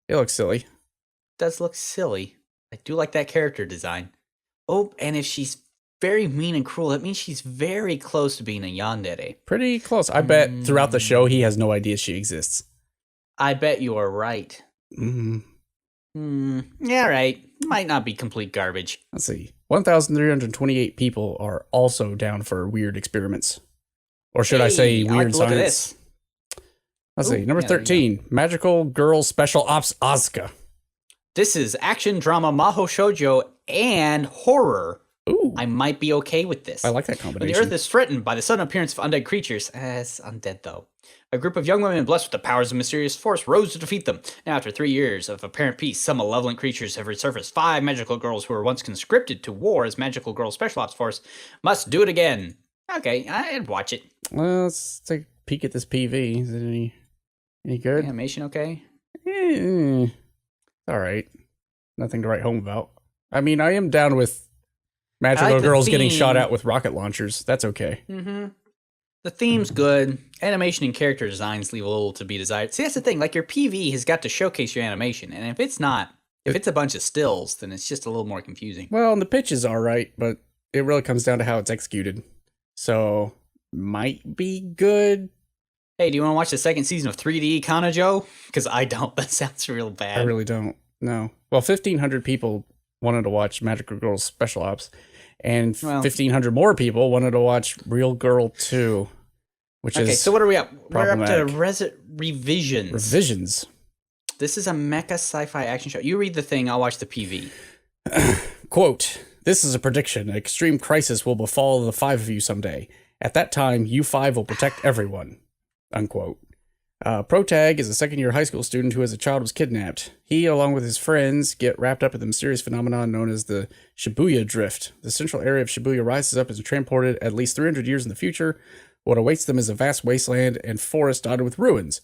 [SPEAKER 1] It looks silly.
[SPEAKER 2] Does look silly. I do like that character design. Oh, and if she's very mean and cruel, that means she's very close to being a yandere.
[SPEAKER 1] Pretty close. I bet throughout the show he has no idea she exists.
[SPEAKER 2] I bet you are right. Yeah, right. Might not be complete garbage.
[SPEAKER 1] Let's see. 1,328 people are also down for weird experiments. Or should I say
[SPEAKER 2] Hey,
[SPEAKER 1] weird
[SPEAKER 2] like to look at
[SPEAKER 1] science?
[SPEAKER 2] this.
[SPEAKER 1] Let's see. Number
[SPEAKER 2] yeah, there you
[SPEAKER 1] 13. Magical Girl Special Ops Asuka.
[SPEAKER 2] This is action, drama, maho shoujo, and horror.
[SPEAKER 1] Ooh.
[SPEAKER 2] I might be okay with this.
[SPEAKER 1] I like that
[SPEAKER 2] When
[SPEAKER 1] combination.
[SPEAKER 2] the Earth is threatened by the sudden appearance of undead creatures, it's undead though. A group of young women blessed with the powers of mysterious force rose to defeat them. Now, after 3 years of apparent peace, some malevolent creatures have resurfaced. 5 magical girls who were once conscripted to war as Magical Girl Special Ops Force must do it again. Okay, I'd watch it.
[SPEAKER 1] Well, let's take a peek at this PV. Is it any good?
[SPEAKER 2] Animation okay?
[SPEAKER 1] All right. Nothing to write home about. I mean, I am down with magical
[SPEAKER 2] like the
[SPEAKER 1] girls getting
[SPEAKER 2] theme.
[SPEAKER 1] shot at with rocket launchers. That's okay.
[SPEAKER 2] Mm-hmm. The theme's good. Animation and character designs leave a little to be desired. See, that's the thing. Like, your PV has got to showcase your animation. And if it's not, if it's a bunch of stills, then it's just a little more confusing.
[SPEAKER 1] Well, and the pitch is all right, but it really comes down to how it's executed. So, might be good.
[SPEAKER 2] Hey, do you want to watch the 2nd season of 3D Kanajo? Because I don't. That sounds real bad.
[SPEAKER 1] I really don't. No. Well, 1,500 people wanted to watch Magical Girls Special Ops, and 1,500 more people wanted to watch Real Girl 2, which is
[SPEAKER 2] so what are we up? We're up to
[SPEAKER 1] problematic.
[SPEAKER 2] revisions.
[SPEAKER 1] Revisions.
[SPEAKER 2] This is a mecha sci-fi action show. You read the thing, I'll watch the PV.
[SPEAKER 1] Quote, "This is a prediction. An extreme crisis will befall the 5 of you someday. At that time, you 5 will protect everyone." Unquote. Protag is a 2nd-year high school student who as a child was kidnapped. He, along with his friends, get wrapped up in the mysterious phenomenon known as the Shibuya Drift. The central area of Shibuya rises up and is transported at least 300 years in the future. What awaits them is a vast wasteland and forest dotted with ruins.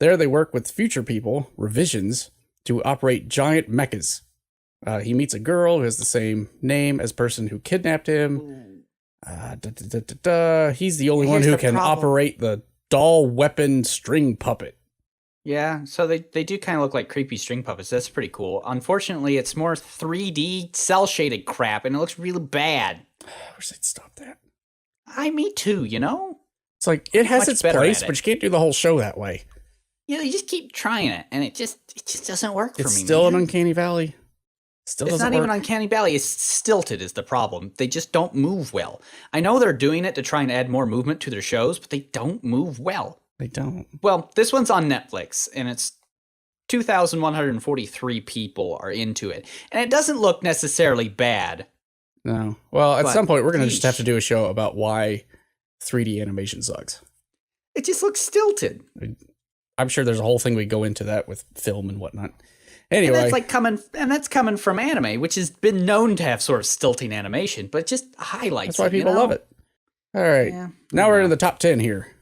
[SPEAKER 1] There they work with future people, revisions, to operate giant mechas. He meets a girl who has the same name as the person who kidnapped him. He's the only one who can operate the doll weapon string puppet.
[SPEAKER 2] Yeah, so they do kind of look like creepy string puppets. That's pretty cool. Unfortunately, it's more 3D cel-shaded crap, and it looks really bad.
[SPEAKER 1] I wish they'd stop that.
[SPEAKER 2] Me too, you know?
[SPEAKER 1] It's like, it has its place,
[SPEAKER 2] at it.
[SPEAKER 1] but you can't do the whole show that way.
[SPEAKER 2] Yeah, you just keep trying it, and it just doesn't work for me.
[SPEAKER 1] It's still
[SPEAKER 2] man.
[SPEAKER 1] an uncanny valley. Still
[SPEAKER 2] It's
[SPEAKER 1] doesn't
[SPEAKER 2] not
[SPEAKER 1] work.
[SPEAKER 2] even Uncanny Valley. It's stilted is the problem. They just don't move well. I know they're doing it to try and add more movement to their shows, but they don't move well.
[SPEAKER 1] They don't.
[SPEAKER 2] Well, this one's on Netflix, and it's 2,143 people are into it. And it doesn't look necessarily bad.
[SPEAKER 1] No. Well, at some point, we're going to just have to
[SPEAKER 2] yeesh.
[SPEAKER 1] do a show about why 3D animation sucks.
[SPEAKER 2] It just looks stilted.
[SPEAKER 1] I'm sure there's a whole thing we go into that with film and whatnot. Anyway.
[SPEAKER 2] And that's coming from anime, which has been known to have sort of stilting animation, but it just highlights
[SPEAKER 1] That's why people love it. All right.
[SPEAKER 2] Yeah.
[SPEAKER 1] Now we're in the top 10 here.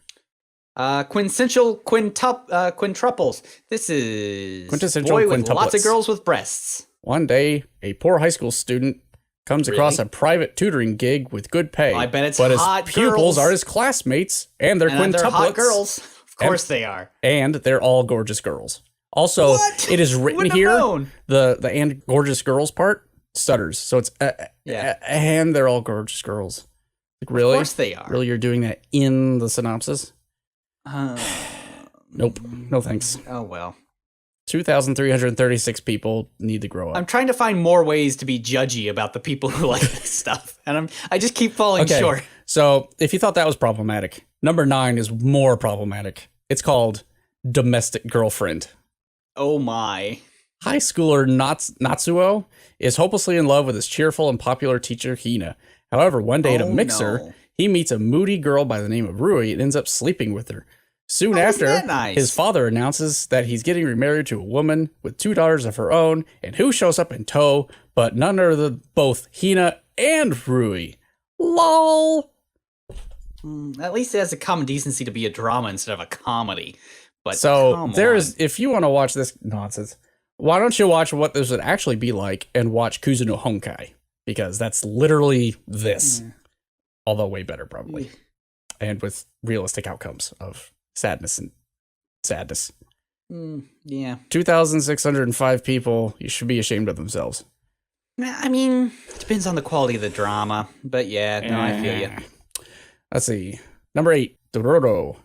[SPEAKER 2] Quinn Central, Quintruples. This is
[SPEAKER 1] Quintessential
[SPEAKER 2] boy with
[SPEAKER 1] quintuplets.
[SPEAKER 2] lots of girls with breasts.
[SPEAKER 1] One day, a poor high school student comes across a private tutoring gig with good pay.
[SPEAKER 2] I bet it's
[SPEAKER 1] but
[SPEAKER 2] hot
[SPEAKER 1] his pupils
[SPEAKER 2] girls.
[SPEAKER 1] are his classmates, and they're
[SPEAKER 2] And
[SPEAKER 1] quintuplets.
[SPEAKER 2] they're hot girls. Of course they are.
[SPEAKER 1] And they're all gorgeous girls. Also,
[SPEAKER 2] What?
[SPEAKER 1] it is written
[SPEAKER 2] Wouldn't have
[SPEAKER 1] here.
[SPEAKER 2] known.
[SPEAKER 1] The and gorgeous girls part stutters. So it's and they're all gorgeous girls. Like, really?
[SPEAKER 2] Of course they are.
[SPEAKER 1] Really, you're doing that in the synopsis? Nope. No thanks.
[SPEAKER 2] Oh, well.
[SPEAKER 1] 2,336 people need to grow up.
[SPEAKER 2] I'm trying to find more ways to be judgy about the people who like this stuff, and I just keep falling short.
[SPEAKER 1] So if you thought that was problematic, number 9 is more problematic. It's called Domestic Girlfriend.
[SPEAKER 2] Oh my.
[SPEAKER 1] High schooler Natsuo is hopelessly in love with his cheerful and popular teacher Hina. However, one day at a mixer, he meets a moody girl by the name of Rui and ends up sleeping with her. Soon after, his father announces that he's getting remarried to a woman with 2 daughters of her own, and who shows up in tow but none other than both Hina and Rui. LOL.
[SPEAKER 2] At least it has the common decency to be a drama instead of a comedy. But
[SPEAKER 1] so if you want to watch this nonsense, why don't you watch what this would actually be like and watch Kuzuno Honkai? Because that's literally this. Although way better, probably. And with realistic outcomes of sadness. 2,605 people. You should be ashamed of themselves.
[SPEAKER 2] I mean, it depends on the quality of the drama. But yeah, no, I feel you.
[SPEAKER 1] Let's see. Number 8, Dororo.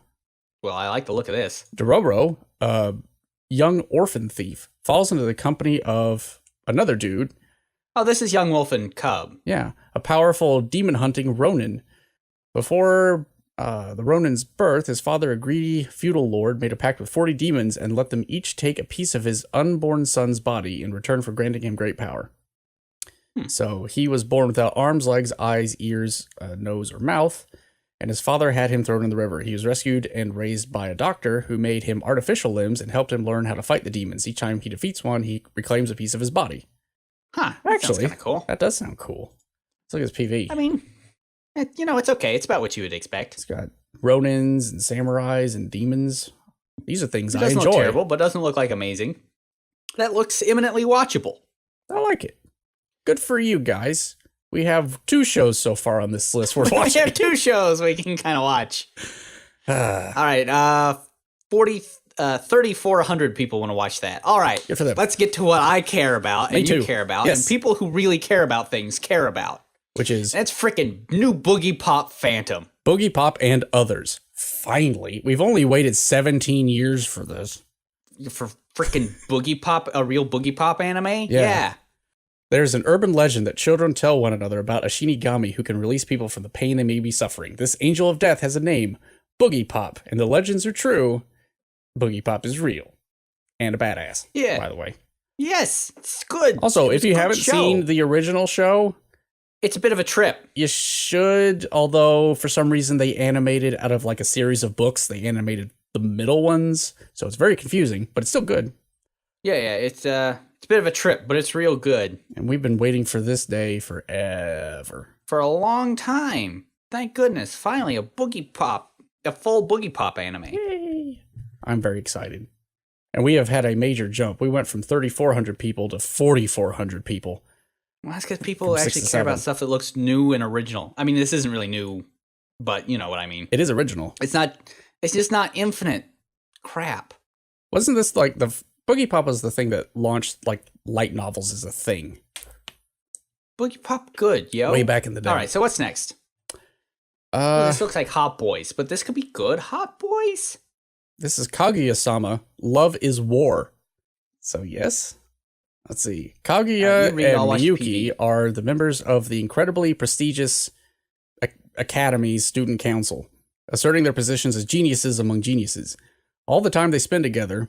[SPEAKER 2] Well, I like the look of this.
[SPEAKER 1] Dororo, a young orphan thief, falls into the company of another dude.
[SPEAKER 2] Oh, this is Young Wolf and Cub.
[SPEAKER 1] Yeah, a powerful demon-hunting Ronin. Before the Ronin's birth, his father, a greedy feudal lord, made a pact with 40 demons and let them each take a piece of his unborn son's body in return for granting him great power. So he was born without arms, legs, eyes, ears, nose, or mouth, and his father had him thrown in the river. He was rescued and raised by a doctor who made him artificial limbs and helped him learn how to fight the demons. Each time he defeats one, he reclaims a piece of his body.
[SPEAKER 2] Huh,
[SPEAKER 1] actually,
[SPEAKER 2] kind of cool.
[SPEAKER 1] That does sound cool. Let's look at his PV.
[SPEAKER 2] I mean, it's okay. It's about what you would expect.
[SPEAKER 1] It's got Ronins and samurais and demons. These are things I enjoy.
[SPEAKER 2] Doesn't look terrible, but doesn't look like amazing. That looks eminently watchable.
[SPEAKER 1] I like it. Good for you guys. We have 2 shows so far on this list we're watching.
[SPEAKER 2] We have 2 shows we can kind of watch. All right, 3,400 people want to watch that. All right,
[SPEAKER 1] good for them.
[SPEAKER 2] Let's get to what I care about and you care about, and people who really care about things care about.
[SPEAKER 1] Which is...
[SPEAKER 2] That's freaking new Boogiepop Phantom.
[SPEAKER 1] Boogiepop and Others. Finally. We've only waited 17 years for this.
[SPEAKER 2] For freaking Boogiepop, a real Boogiepop anime?
[SPEAKER 1] Yeah. There's an urban legend that children tell one another about a Shinigami who can release people from the pain they may be suffering. This angel of death has a name, Boogiepop, and the legends are true. Boogiepop is real. And a badass, by the way.
[SPEAKER 2] Yes, it's good.
[SPEAKER 1] Also, if you haven't seen the original show...
[SPEAKER 2] It's a bit of a trip.
[SPEAKER 1] You should, although for some reason they animated out of like a series of books. They animated the middle ones, so it's very confusing, but it's still good.
[SPEAKER 2] Yeah, it's a bit of a trip, but it's real good.
[SPEAKER 1] And we've been waiting for this day forever.
[SPEAKER 2] For a long time. Thank goodness. Finally, a full Boogiepop anime.
[SPEAKER 1] Yay. I'm very excited. And we have had a major jump. We went from 3,400 people to 4,400 people.
[SPEAKER 2] Well, that's because people actually care about stuff that looks new and original. I mean, this isn't really new, but you know what I mean.
[SPEAKER 1] It is original.
[SPEAKER 2] It's just not infinite crap.
[SPEAKER 1] Wasn't this like the Boogiepop was the thing that launched like light novels as a thing?
[SPEAKER 2] Boogiepop good, yo.
[SPEAKER 1] Way back in the day.
[SPEAKER 2] All right, so what's next? This looks like Hot Boys, but this could be good. Hot Boys?
[SPEAKER 1] This is Kaguya-sama, Love is War. So yes. Let's see. Kaguya and Miyuki are the members of the incredibly prestigious Academy's student council, asserting their positions as geniuses among geniuses. All the time they spend together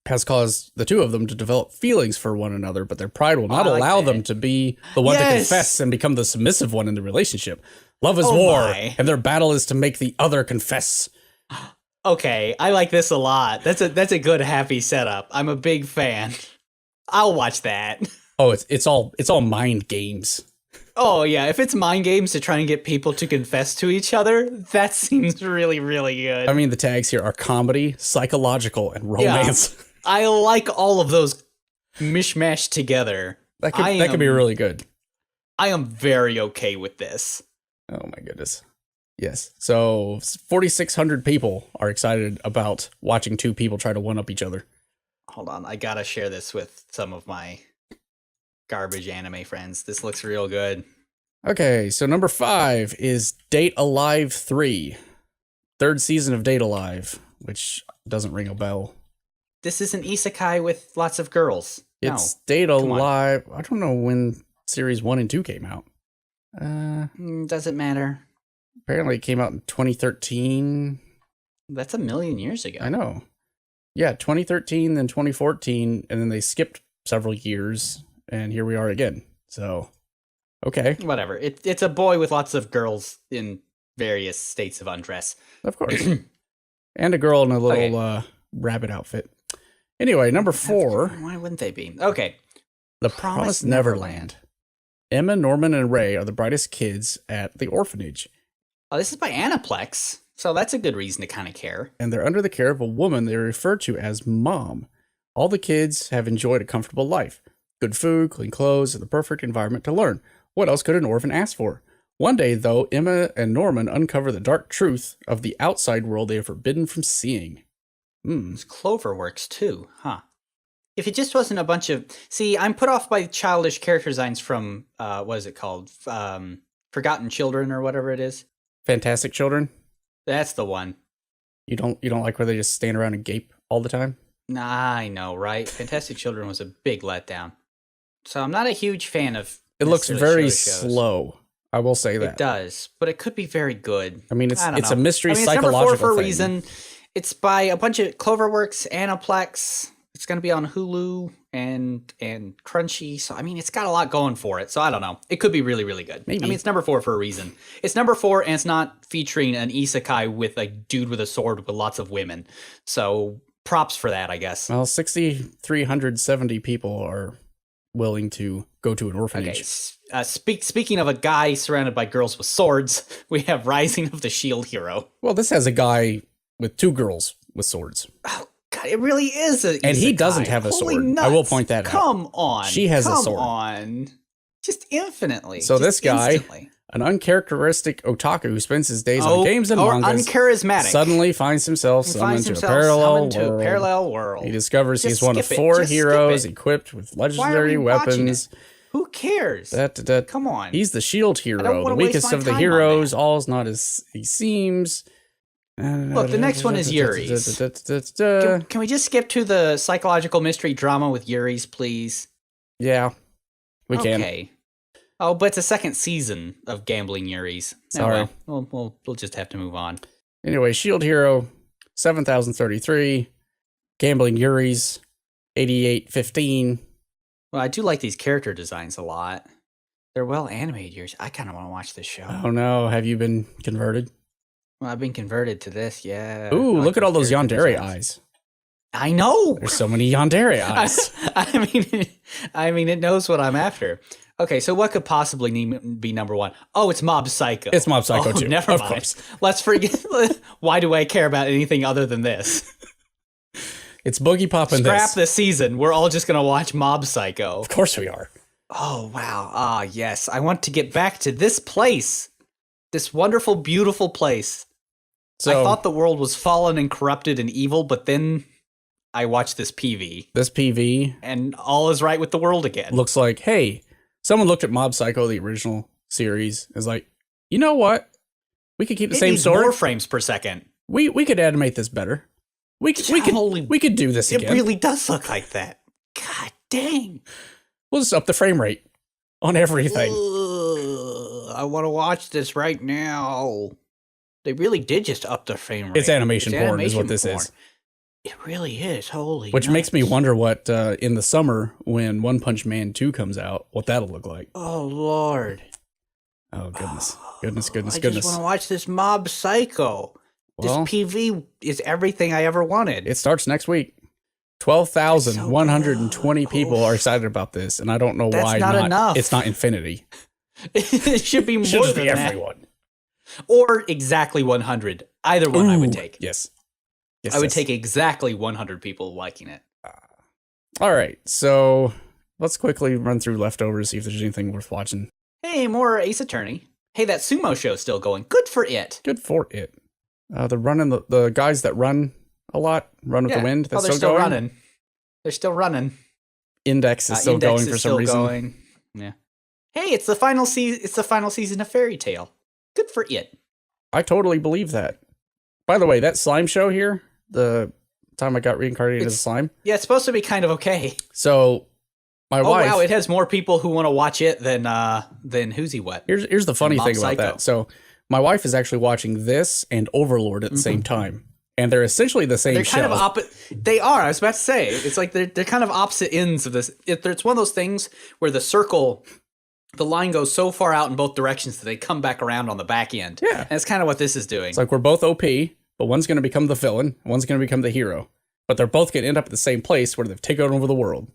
[SPEAKER 1] has caused the 2 of them to develop feelings for one another, but their pride will not allow them to be the one to confess and become the submissive one in the relationship. Love is war, and their battle is to make the other confess.
[SPEAKER 2] Okay, I like this a lot. That's a good, happy setup. I'm a big fan. I'll watch that.
[SPEAKER 1] Oh, it's all mind games.
[SPEAKER 2] Oh yeah, if it's mind games to try and get people to confess to each other, that seems really, really good.
[SPEAKER 1] I mean, the tags here are comedy, psychological, and romance.
[SPEAKER 2] Yeah, I like all of those mishmash together.
[SPEAKER 1] That could be really good.
[SPEAKER 2] I am very okay with this.
[SPEAKER 1] Oh my goodness. Yes. So 4,600 people are excited about watching 2 people try to one-up each other.
[SPEAKER 2] Hold on. I gotta share this with some of my garbage anime friends. This looks real good.
[SPEAKER 1] Okay, so number 5 is Date Alive 3. Third season of Date Alive, which doesn't ring a bell.
[SPEAKER 2] This is an isekai with lots of girls.
[SPEAKER 1] It's Date Alive. I don't know when series 1 and 2 came out.
[SPEAKER 2] Doesn't matter.
[SPEAKER 1] Apparently it came out in 2013.
[SPEAKER 2] That's a million years ago.
[SPEAKER 1] I know. Yeah, 2013, then 2014, and then they skipped several years, and here we are again. So, okay.
[SPEAKER 2] Whatever. It's a boy with lots of girls in various states of undress.
[SPEAKER 1] Of course. And a girl in a little rabbit outfit. Anyway, number 4.
[SPEAKER 2] Why wouldn't they be? Okay.
[SPEAKER 1] The Promised Neverland. Emma, Norman, and Ray are the brightest kids at the orphanage.
[SPEAKER 2] Oh, this is by Aniplex, so that's a good reason to kind of care.
[SPEAKER 1] And they're under the care of a woman they refer to as Mom. All the kids have enjoyed a comfortable life. Good food, clean clothes, and the perfect environment to learn. What else could an orphan ask for? One day, though, Emma and Norman uncover the dark truth of the outside world they are forbidden from seeing.
[SPEAKER 2] It's Cloverworks, too, huh? If it just wasn't a bunch of... See, I'm put off by childish character designs from, what is it called? Forgotten Children or whatever it is.
[SPEAKER 1] Fantastic Children?
[SPEAKER 2] That's the one.
[SPEAKER 1] You don't like where they just stand around and gape all the time?
[SPEAKER 2] Nah, I know, right? Fantastic Children was a big letdown. So I'm not a huge fan of...
[SPEAKER 1] It looks very slow. I will say that.
[SPEAKER 2] It does, but it could be very good.
[SPEAKER 1] I mean, it's a mystery
[SPEAKER 2] it's
[SPEAKER 1] psychological
[SPEAKER 2] number 4 for a
[SPEAKER 1] thing.
[SPEAKER 2] reason. It's by a bunch of Cloverworks, Aniplex. It's going to be on Hulu and Crunchy. So, I mean, it's got a lot going for it. So, I don't know. It could be really, really good.
[SPEAKER 1] Maybe.
[SPEAKER 2] I mean, it's number 4 for a reason. It's number 4, and it's not featuring an isekai with a dude with a sword with lots of women. So, props for that, I guess.
[SPEAKER 1] Well, 6,370 people are willing to go to an orphanage.
[SPEAKER 2] Okay. Speaking of a guy surrounded by girls with swords, we have Rising of the Shield Hero.
[SPEAKER 1] Well, this has a guy with 2 girls with swords.
[SPEAKER 2] Oh, God, it really is a
[SPEAKER 1] And he doesn't have a sword. I will point that out.
[SPEAKER 2] Come on.
[SPEAKER 1] She has a sword.
[SPEAKER 2] Come on. Just infinitely.
[SPEAKER 1] So
[SPEAKER 2] just
[SPEAKER 1] this guy,
[SPEAKER 2] instantly.
[SPEAKER 1] an uncharacteristic otaku who spends his days on games and mangas,
[SPEAKER 2] uncharismatic.
[SPEAKER 1] Suddenly finds himself summoned to a parallel world. He discovers he's one of 4 heroes equipped with legendary weapons.
[SPEAKER 2] Who cares? Come on.
[SPEAKER 1] He's the shield hero, the weakest of the heroes. All is not as he seems.
[SPEAKER 2] Look, the next one is Yuri's. Can we just skip to the psychological mystery drama with Yuri's, please?
[SPEAKER 1] Yeah, we can.
[SPEAKER 2] Okay. Oh, but it's a second season of Gambling Yuri's.
[SPEAKER 1] Sorry.
[SPEAKER 2] We'll just have to move on.
[SPEAKER 1] Anyway, Shield Hero, 7,033. Gambling Yuri's, 8815.
[SPEAKER 2] Well, I do like these character designs a lot. They're well animated Yuri's. I kind of want to watch this show.
[SPEAKER 1] Oh no, have you been converted?
[SPEAKER 2] Well, I've been converted to this, yeah.
[SPEAKER 1] Ooh, look at all those yandere eyes.
[SPEAKER 2] I know.
[SPEAKER 1] There's so many yandere eyes.
[SPEAKER 2] I mean, it knows what I'm after. Okay, so what could possibly be number 1? Oh, it's Mob Psycho.
[SPEAKER 1] It's Mob Psycho too.
[SPEAKER 2] Never mind. Of course. Let's forget. Why do I care about anything other than this?
[SPEAKER 1] It's Boogiepop and
[SPEAKER 2] Scrap the season. We're all just gonna watch Mob Psycho.
[SPEAKER 1] Of course we are.
[SPEAKER 2] Oh wow. Ah yes. I want to get back to this place. This wonderful, beautiful place. So I thought the world was fallen and corrupted and evil, but then I watched this PV.
[SPEAKER 1] This PV.
[SPEAKER 2] And all is right with the world again.
[SPEAKER 1] Looks like, hey, someone looked at Mob Psycho, the original series, and is like, you know what? We could keep the same story.
[SPEAKER 2] More frames per second.
[SPEAKER 1] We could animate this better. We could do this again.
[SPEAKER 2] It really does look like that. God dang.
[SPEAKER 1] We'll just up the frame rate on everything.
[SPEAKER 2] I want to watch this right now. They really did just up the frame rate.
[SPEAKER 1] It's animation porn is what this is.
[SPEAKER 2] It really is. Holy
[SPEAKER 1] Which makes me wonder what, in the summer, when One Punch Man 2 comes out, what that'll look like.
[SPEAKER 2] Oh, Lord.
[SPEAKER 1] Oh, goodness. Goodness.
[SPEAKER 2] I just want to watch this Mob Psycho. Well, this PV is everything I ever wanted.
[SPEAKER 1] It starts next week. 12,120 people are excited about this, and I don't know why not enough. It's not infinity.
[SPEAKER 2] It should be more than that.
[SPEAKER 1] Everyone.
[SPEAKER 2] Or exactly 100. Either one I would take.
[SPEAKER 1] Yes.
[SPEAKER 2] I would take exactly 100 people liking it.
[SPEAKER 1] All right, so let's quickly run through leftovers, see if there's anything worth watching.
[SPEAKER 2] Hey, more Ace Attorney. Hey, that sumo show's still going. Good for it.
[SPEAKER 1] Good for it. The guys that run a lot, Run with the Wind, that's
[SPEAKER 2] they're still
[SPEAKER 1] going.
[SPEAKER 2] running. They're still running.
[SPEAKER 1] Index is still going for some reason.
[SPEAKER 2] Going. Yeah. Hey, it's the final season. It's the final season of Fairy Tail. Good for it.
[SPEAKER 1] I totally believe that. By the way, that slime show here, the time I got reincarnated as a slime.
[SPEAKER 2] Yeah, it's supposed to be kind of okay.
[SPEAKER 1] So my wife.
[SPEAKER 2] Oh wow, it has more people who want to watch it than Who's He What.
[SPEAKER 1] Here's the funny thing about that. So my wife is actually watching this and Overlord at the same time. And they're essentially the same show.
[SPEAKER 2] They're kind of opposite. They are. I was about to say. It's like they're kind of opposite ends of this. It's one of those things where the line goes so far out in both directions that they come back around on the back end.
[SPEAKER 1] Yeah.
[SPEAKER 2] And it's kind of what this is doing.
[SPEAKER 1] It's like we're both OP, but one's going to become the villain, one's going to become the hero. But they're both going to end up at the same place where they've taken over the world.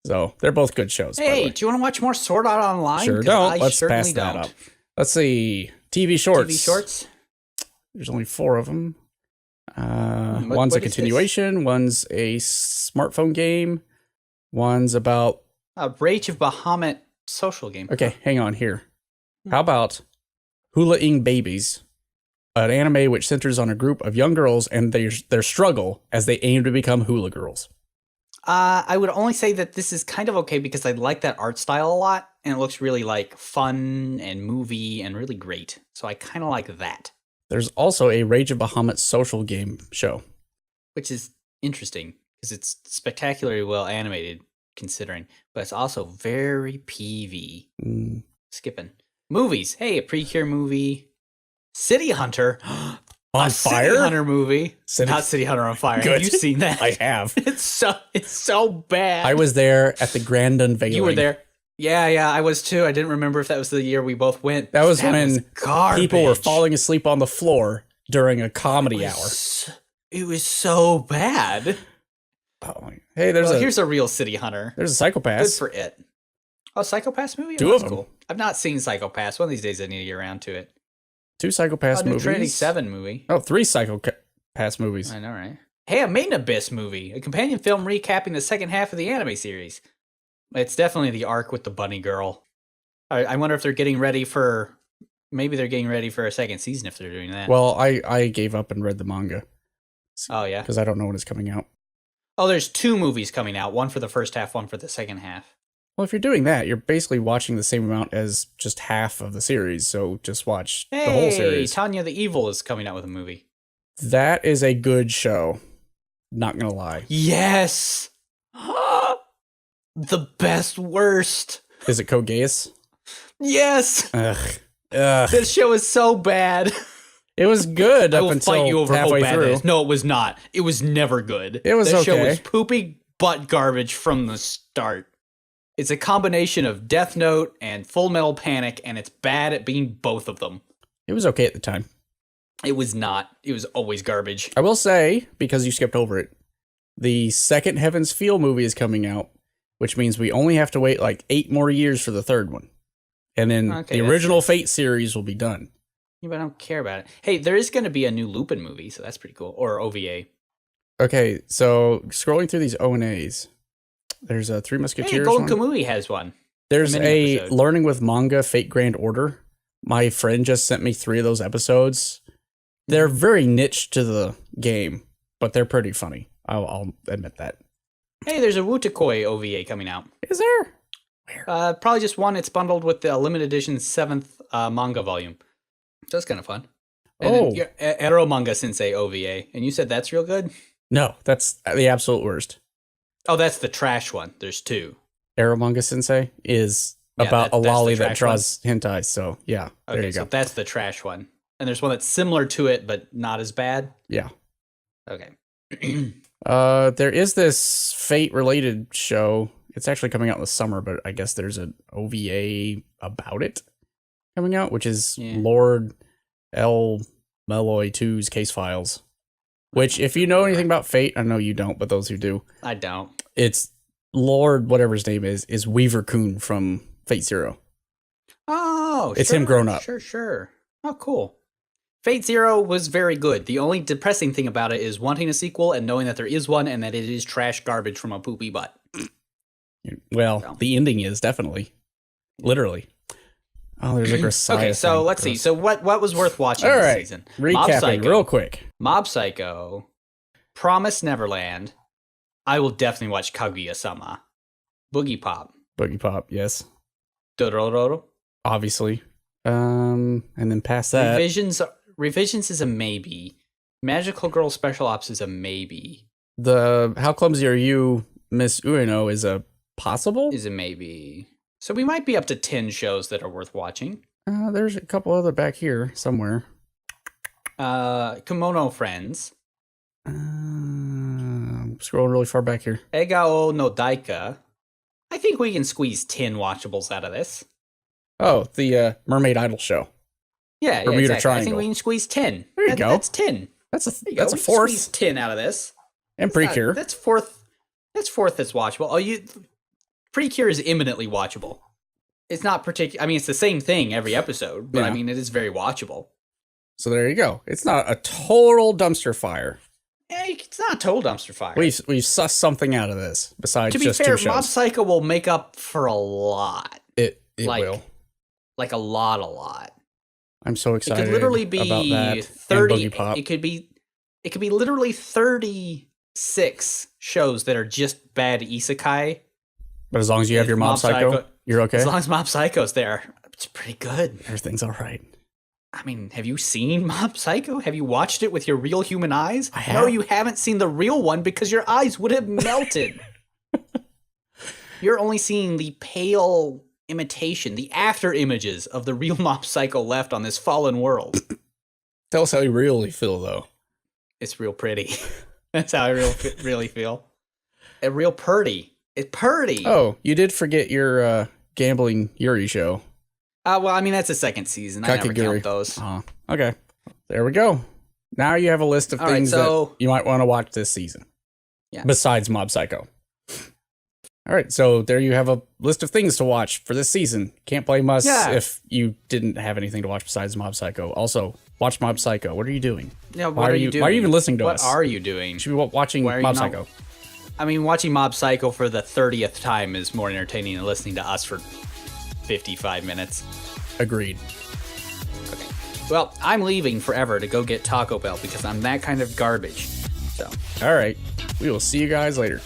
[SPEAKER 1] So they're both good shows.
[SPEAKER 2] Hey, do you want to watch more Sword Art Online?
[SPEAKER 1] Sure don't. Let's pass that up. Let's see. TV shorts. There's only 4 of them. One's a continuation, one's a smartphone game, one's about
[SPEAKER 2] Rage of Bahamut social game.
[SPEAKER 1] Okay, hang on here. How about Hula-ing Babies, an anime which centers on a group of young girls and their struggle as they aim to become hula girls.
[SPEAKER 2] I would only say that this is kind of okay because I like that art style a lot, and it looks really like fun and movie and really great. So I kind of like that.
[SPEAKER 1] There's also a Rage of Bahamut social game show.
[SPEAKER 2] Which is interesting, because it's spectacularly well animated, considering. But it's also very PV. Skipping. Movies. Hey, a Precure movie. City Hunter.
[SPEAKER 1] On fire?
[SPEAKER 2] City Hunter movie. Not City Hunter on Fire.
[SPEAKER 1] Good.
[SPEAKER 2] Have you seen that?
[SPEAKER 1] I have.
[SPEAKER 2] It's so bad.
[SPEAKER 1] I was there at the grand unveiling.
[SPEAKER 2] You were there? Yeah, I was too. I didn't remember if that was the year we both went.
[SPEAKER 1] That was when people were falling asleep on the floor during a comedy hour.
[SPEAKER 2] It was so bad.
[SPEAKER 1] Oh, hey,
[SPEAKER 2] here's a real City Hunter.
[SPEAKER 1] There's a Psychopass.
[SPEAKER 2] Good for it. Oh, Psychopass movie?
[SPEAKER 1] 2 of them.
[SPEAKER 2] Cool. I've not seen Psychopass. One of these days I need to get around to it.
[SPEAKER 1] 2 Psychopass movies.
[SPEAKER 2] Trinity 7 movie.
[SPEAKER 1] Oh, 3 Psychopass movies.
[SPEAKER 2] I know, right? Hey, a Made in Abyss movie. A companion film recapping the second half of the anime series. It's definitely the arc with the bunny girl. I wonder if they're getting ready for... Maybe they're getting ready for a second season if they're doing that.
[SPEAKER 1] Well, I gave up and read the manga.
[SPEAKER 2] Oh, yeah?
[SPEAKER 1] Because I don't know when it's coming out.
[SPEAKER 2] Oh, there's 2 movies coming out. One for the first half, one for the second half.
[SPEAKER 1] Well, if you're doing that, you're basically watching the same amount as just half of the series. So just watch the whole series.
[SPEAKER 2] Tanya the Evil is coming out with a movie.
[SPEAKER 1] That is a good show. Not going to lie.
[SPEAKER 2] Yes! The best worst.
[SPEAKER 1] Is it Kogeus?
[SPEAKER 2] Yes!
[SPEAKER 1] Ugh.
[SPEAKER 2] This show is so bad.
[SPEAKER 1] It was good
[SPEAKER 2] I
[SPEAKER 1] up
[SPEAKER 2] will
[SPEAKER 1] until
[SPEAKER 2] fight you over
[SPEAKER 1] halfway
[SPEAKER 2] how bad
[SPEAKER 1] through.
[SPEAKER 2] It is. No, it was not. It was never good.
[SPEAKER 1] It was
[SPEAKER 2] this
[SPEAKER 1] okay.
[SPEAKER 2] Show was poopy butt garbage from the start. It's a combination of Death Note and Full Metal Panic, and it's bad at being both of them.
[SPEAKER 1] It was okay at the time.
[SPEAKER 2] It was not. It was always garbage.
[SPEAKER 1] I will say, because you skipped over it, the second Heaven's Feel movie is coming out, which means we only have to wait like 8 more years for the third one. And then the original Fate series will be done.
[SPEAKER 2] Yeah, but I don't care about it. Hey, there is going to be a new Lupin movie, so that's pretty cool. Or OVA.
[SPEAKER 1] Okay, so scrolling through these O&As, there's a Three Musketeers.
[SPEAKER 2] Hey, Golden Kamui has one.
[SPEAKER 1] There's a Learning with Manga Fate Grand Order. My friend just sent me 3 of those episodes. They're very niche to the game, but they're pretty funny. I'll admit that.
[SPEAKER 2] Hey, there's a Wutakoi OVA coming out.
[SPEAKER 1] Is there?
[SPEAKER 2] Where? Probably just one. It's bundled with the limited edition 7th manga volume. So that's kind of fun. And Ero Manga Sensei OVA. And you said that's real good?
[SPEAKER 1] No, that's the absolute worst.
[SPEAKER 2] Oh, that's the trash one. There's 2.
[SPEAKER 1] Ero Manga Sensei is about a lolly that draws hentai. So, yeah, there you go.
[SPEAKER 2] So that's the trash one. And there's one that's similar to it, but not as bad?
[SPEAKER 1] Yeah.
[SPEAKER 2] Okay.
[SPEAKER 1] There is this Fate-related show. It's actually coming out in the summer, but I guess there's an OVA about it coming out, which is Lord L. Meloy 2's Case Files. Which, if you know anything about Fate, I know you don't, but those who do.
[SPEAKER 2] I don't.
[SPEAKER 1] It's Lord, whatever his name is Weaver Coon from Fate Zero.
[SPEAKER 2] Oh,
[SPEAKER 1] it's him grown up.
[SPEAKER 2] Sure. Oh, cool. Fate Zero was very good. The only depressing thing about it is wanting a sequel and knowing that there is one and that it is trash garbage from a poopy butt.
[SPEAKER 1] Well, the ending is definitely. Literally. Oh, there's a Grisaya.
[SPEAKER 2] Okay, so let's see. So what was worth watching this season?
[SPEAKER 1] Recapping real quick.
[SPEAKER 2] Mob Psycho, Promised Neverland, I will definitely watch Kaguya-sama.
[SPEAKER 1] Boogiepop, yes.
[SPEAKER 2] Dororo.
[SPEAKER 1] Obviously. And then past that.
[SPEAKER 2] Revisions is a maybe. Magical Girl Special Ops is a maybe.
[SPEAKER 1] The How Clumsy Are You, Miss Ueno is a possible?
[SPEAKER 2] Is a maybe. So we might be up to 10 shows that are worth watching.
[SPEAKER 1] There's a couple other back here somewhere.
[SPEAKER 2] Kimono Friends.
[SPEAKER 1] I'm scrolling really far back here.
[SPEAKER 2] Egao no Daika. I think we can squeeze 10 watchables out of this.
[SPEAKER 1] Oh, the Mermaid Idol show.
[SPEAKER 2] Yeah,
[SPEAKER 1] Bermuda
[SPEAKER 2] exactly.
[SPEAKER 1] Triangle.
[SPEAKER 2] I think we can squeeze 10.
[SPEAKER 1] There you go.
[SPEAKER 2] That's 10.
[SPEAKER 1] That's a
[SPEAKER 2] We can
[SPEAKER 1] fourth.
[SPEAKER 2] Squeeze 10 out of this.
[SPEAKER 1] And Precure.
[SPEAKER 2] That's fourth. That's fourth that's watchable. Precure is imminently watchable. It's not particular. I mean, it's the same thing every episode, but
[SPEAKER 1] Yeah.
[SPEAKER 2] I mean, it is very watchable.
[SPEAKER 1] So there you go. It's not a total dumpster fire.
[SPEAKER 2] It's not a total dumpster fire.
[SPEAKER 1] We've sussed something out of this besides
[SPEAKER 2] to be
[SPEAKER 1] just
[SPEAKER 2] fair,
[SPEAKER 1] 2 shows.
[SPEAKER 2] Mob Psycho will make up for a lot.
[SPEAKER 1] It
[SPEAKER 2] like,
[SPEAKER 1] will.
[SPEAKER 2] Like a lot.
[SPEAKER 1] I'm so excited.
[SPEAKER 2] It could literally
[SPEAKER 1] about
[SPEAKER 2] be
[SPEAKER 1] that
[SPEAKER 2] 30.
[SPEAKER 1] and Boogiepop.
[SPEAKER 2] It could be literally 36 shows that are just bad isekai.
[SPEAKER 1] But as long as you have your Mob Psycho, you're okay.
[SPEAKER 2] As long as Mob Psycho's there, it's pretty good.
[SPEAKER 1] Everything's all right.
[SPEAKER 2] I mean, have you seen Mob Psycho? Have you watched it with your real human eyes?
[SPEAKER 1] I have.
[SPEAKER 2] No, you haven't seen the real one because your eyes would have melted. You're only seeing the pale imitation, the after images of the real Mob Psycho left on this fallen world.
[SPEAKER 1] Tell us how you really feel, though.
[SPEAKER 2] It's real pretty. That's how I really feel. It real purty. It's purty.
[SPEAKER 1] Oh, you did forget your gambling Yuri show.
[SPEAKER 2] Well, I mean, that's the second season. I never
[SPEAKER 1] Kakegurui.
[SPEAKER 2] count those.
[SPEAKER 1] Oh, okay. There we go. Now you have a list of
[SPEAKER 2] All right,
[SPEAKER 1] things
[SPEAKER 2] so-
[SPEAKER 1] that you might want to watch this season.
[SPEAKER 2] Yeah.
[SPEAKER 1] Besides Mob Psycho. All right, so there you have a list of things to watch for this season. Can't blame us if you didn't have anything to watch besides Mob Psycho. Also, watch Mob Psycho. What are you doing?
[SPEAKER 2] Yeah,
[SPEAKER 1] Why are you
[SPEAKER 2] doing?
[SPEAKER 1] Why are you even listening to us?
[SPEAKER 2] What are you doing?
[SPEAKER 1] You should be watching
[SPEAKER 2] Why are you
[SPEAKER 1] Mob
[SPEAKER 2] not-
[SPEAKER 1] Psycho.
[SPEAKER 2] I mean, watching Mob Psycho for the 30th time is more entertaining than listening to us for 55 minutes.
[SPEAKER 1] Agreed.
[SPEAKER 2] Okay. Well, I'm leaving forever to go get Taco Bell because I'm that kind of garbage. So.
[SPEAKER 1] All right. We will see you guys later.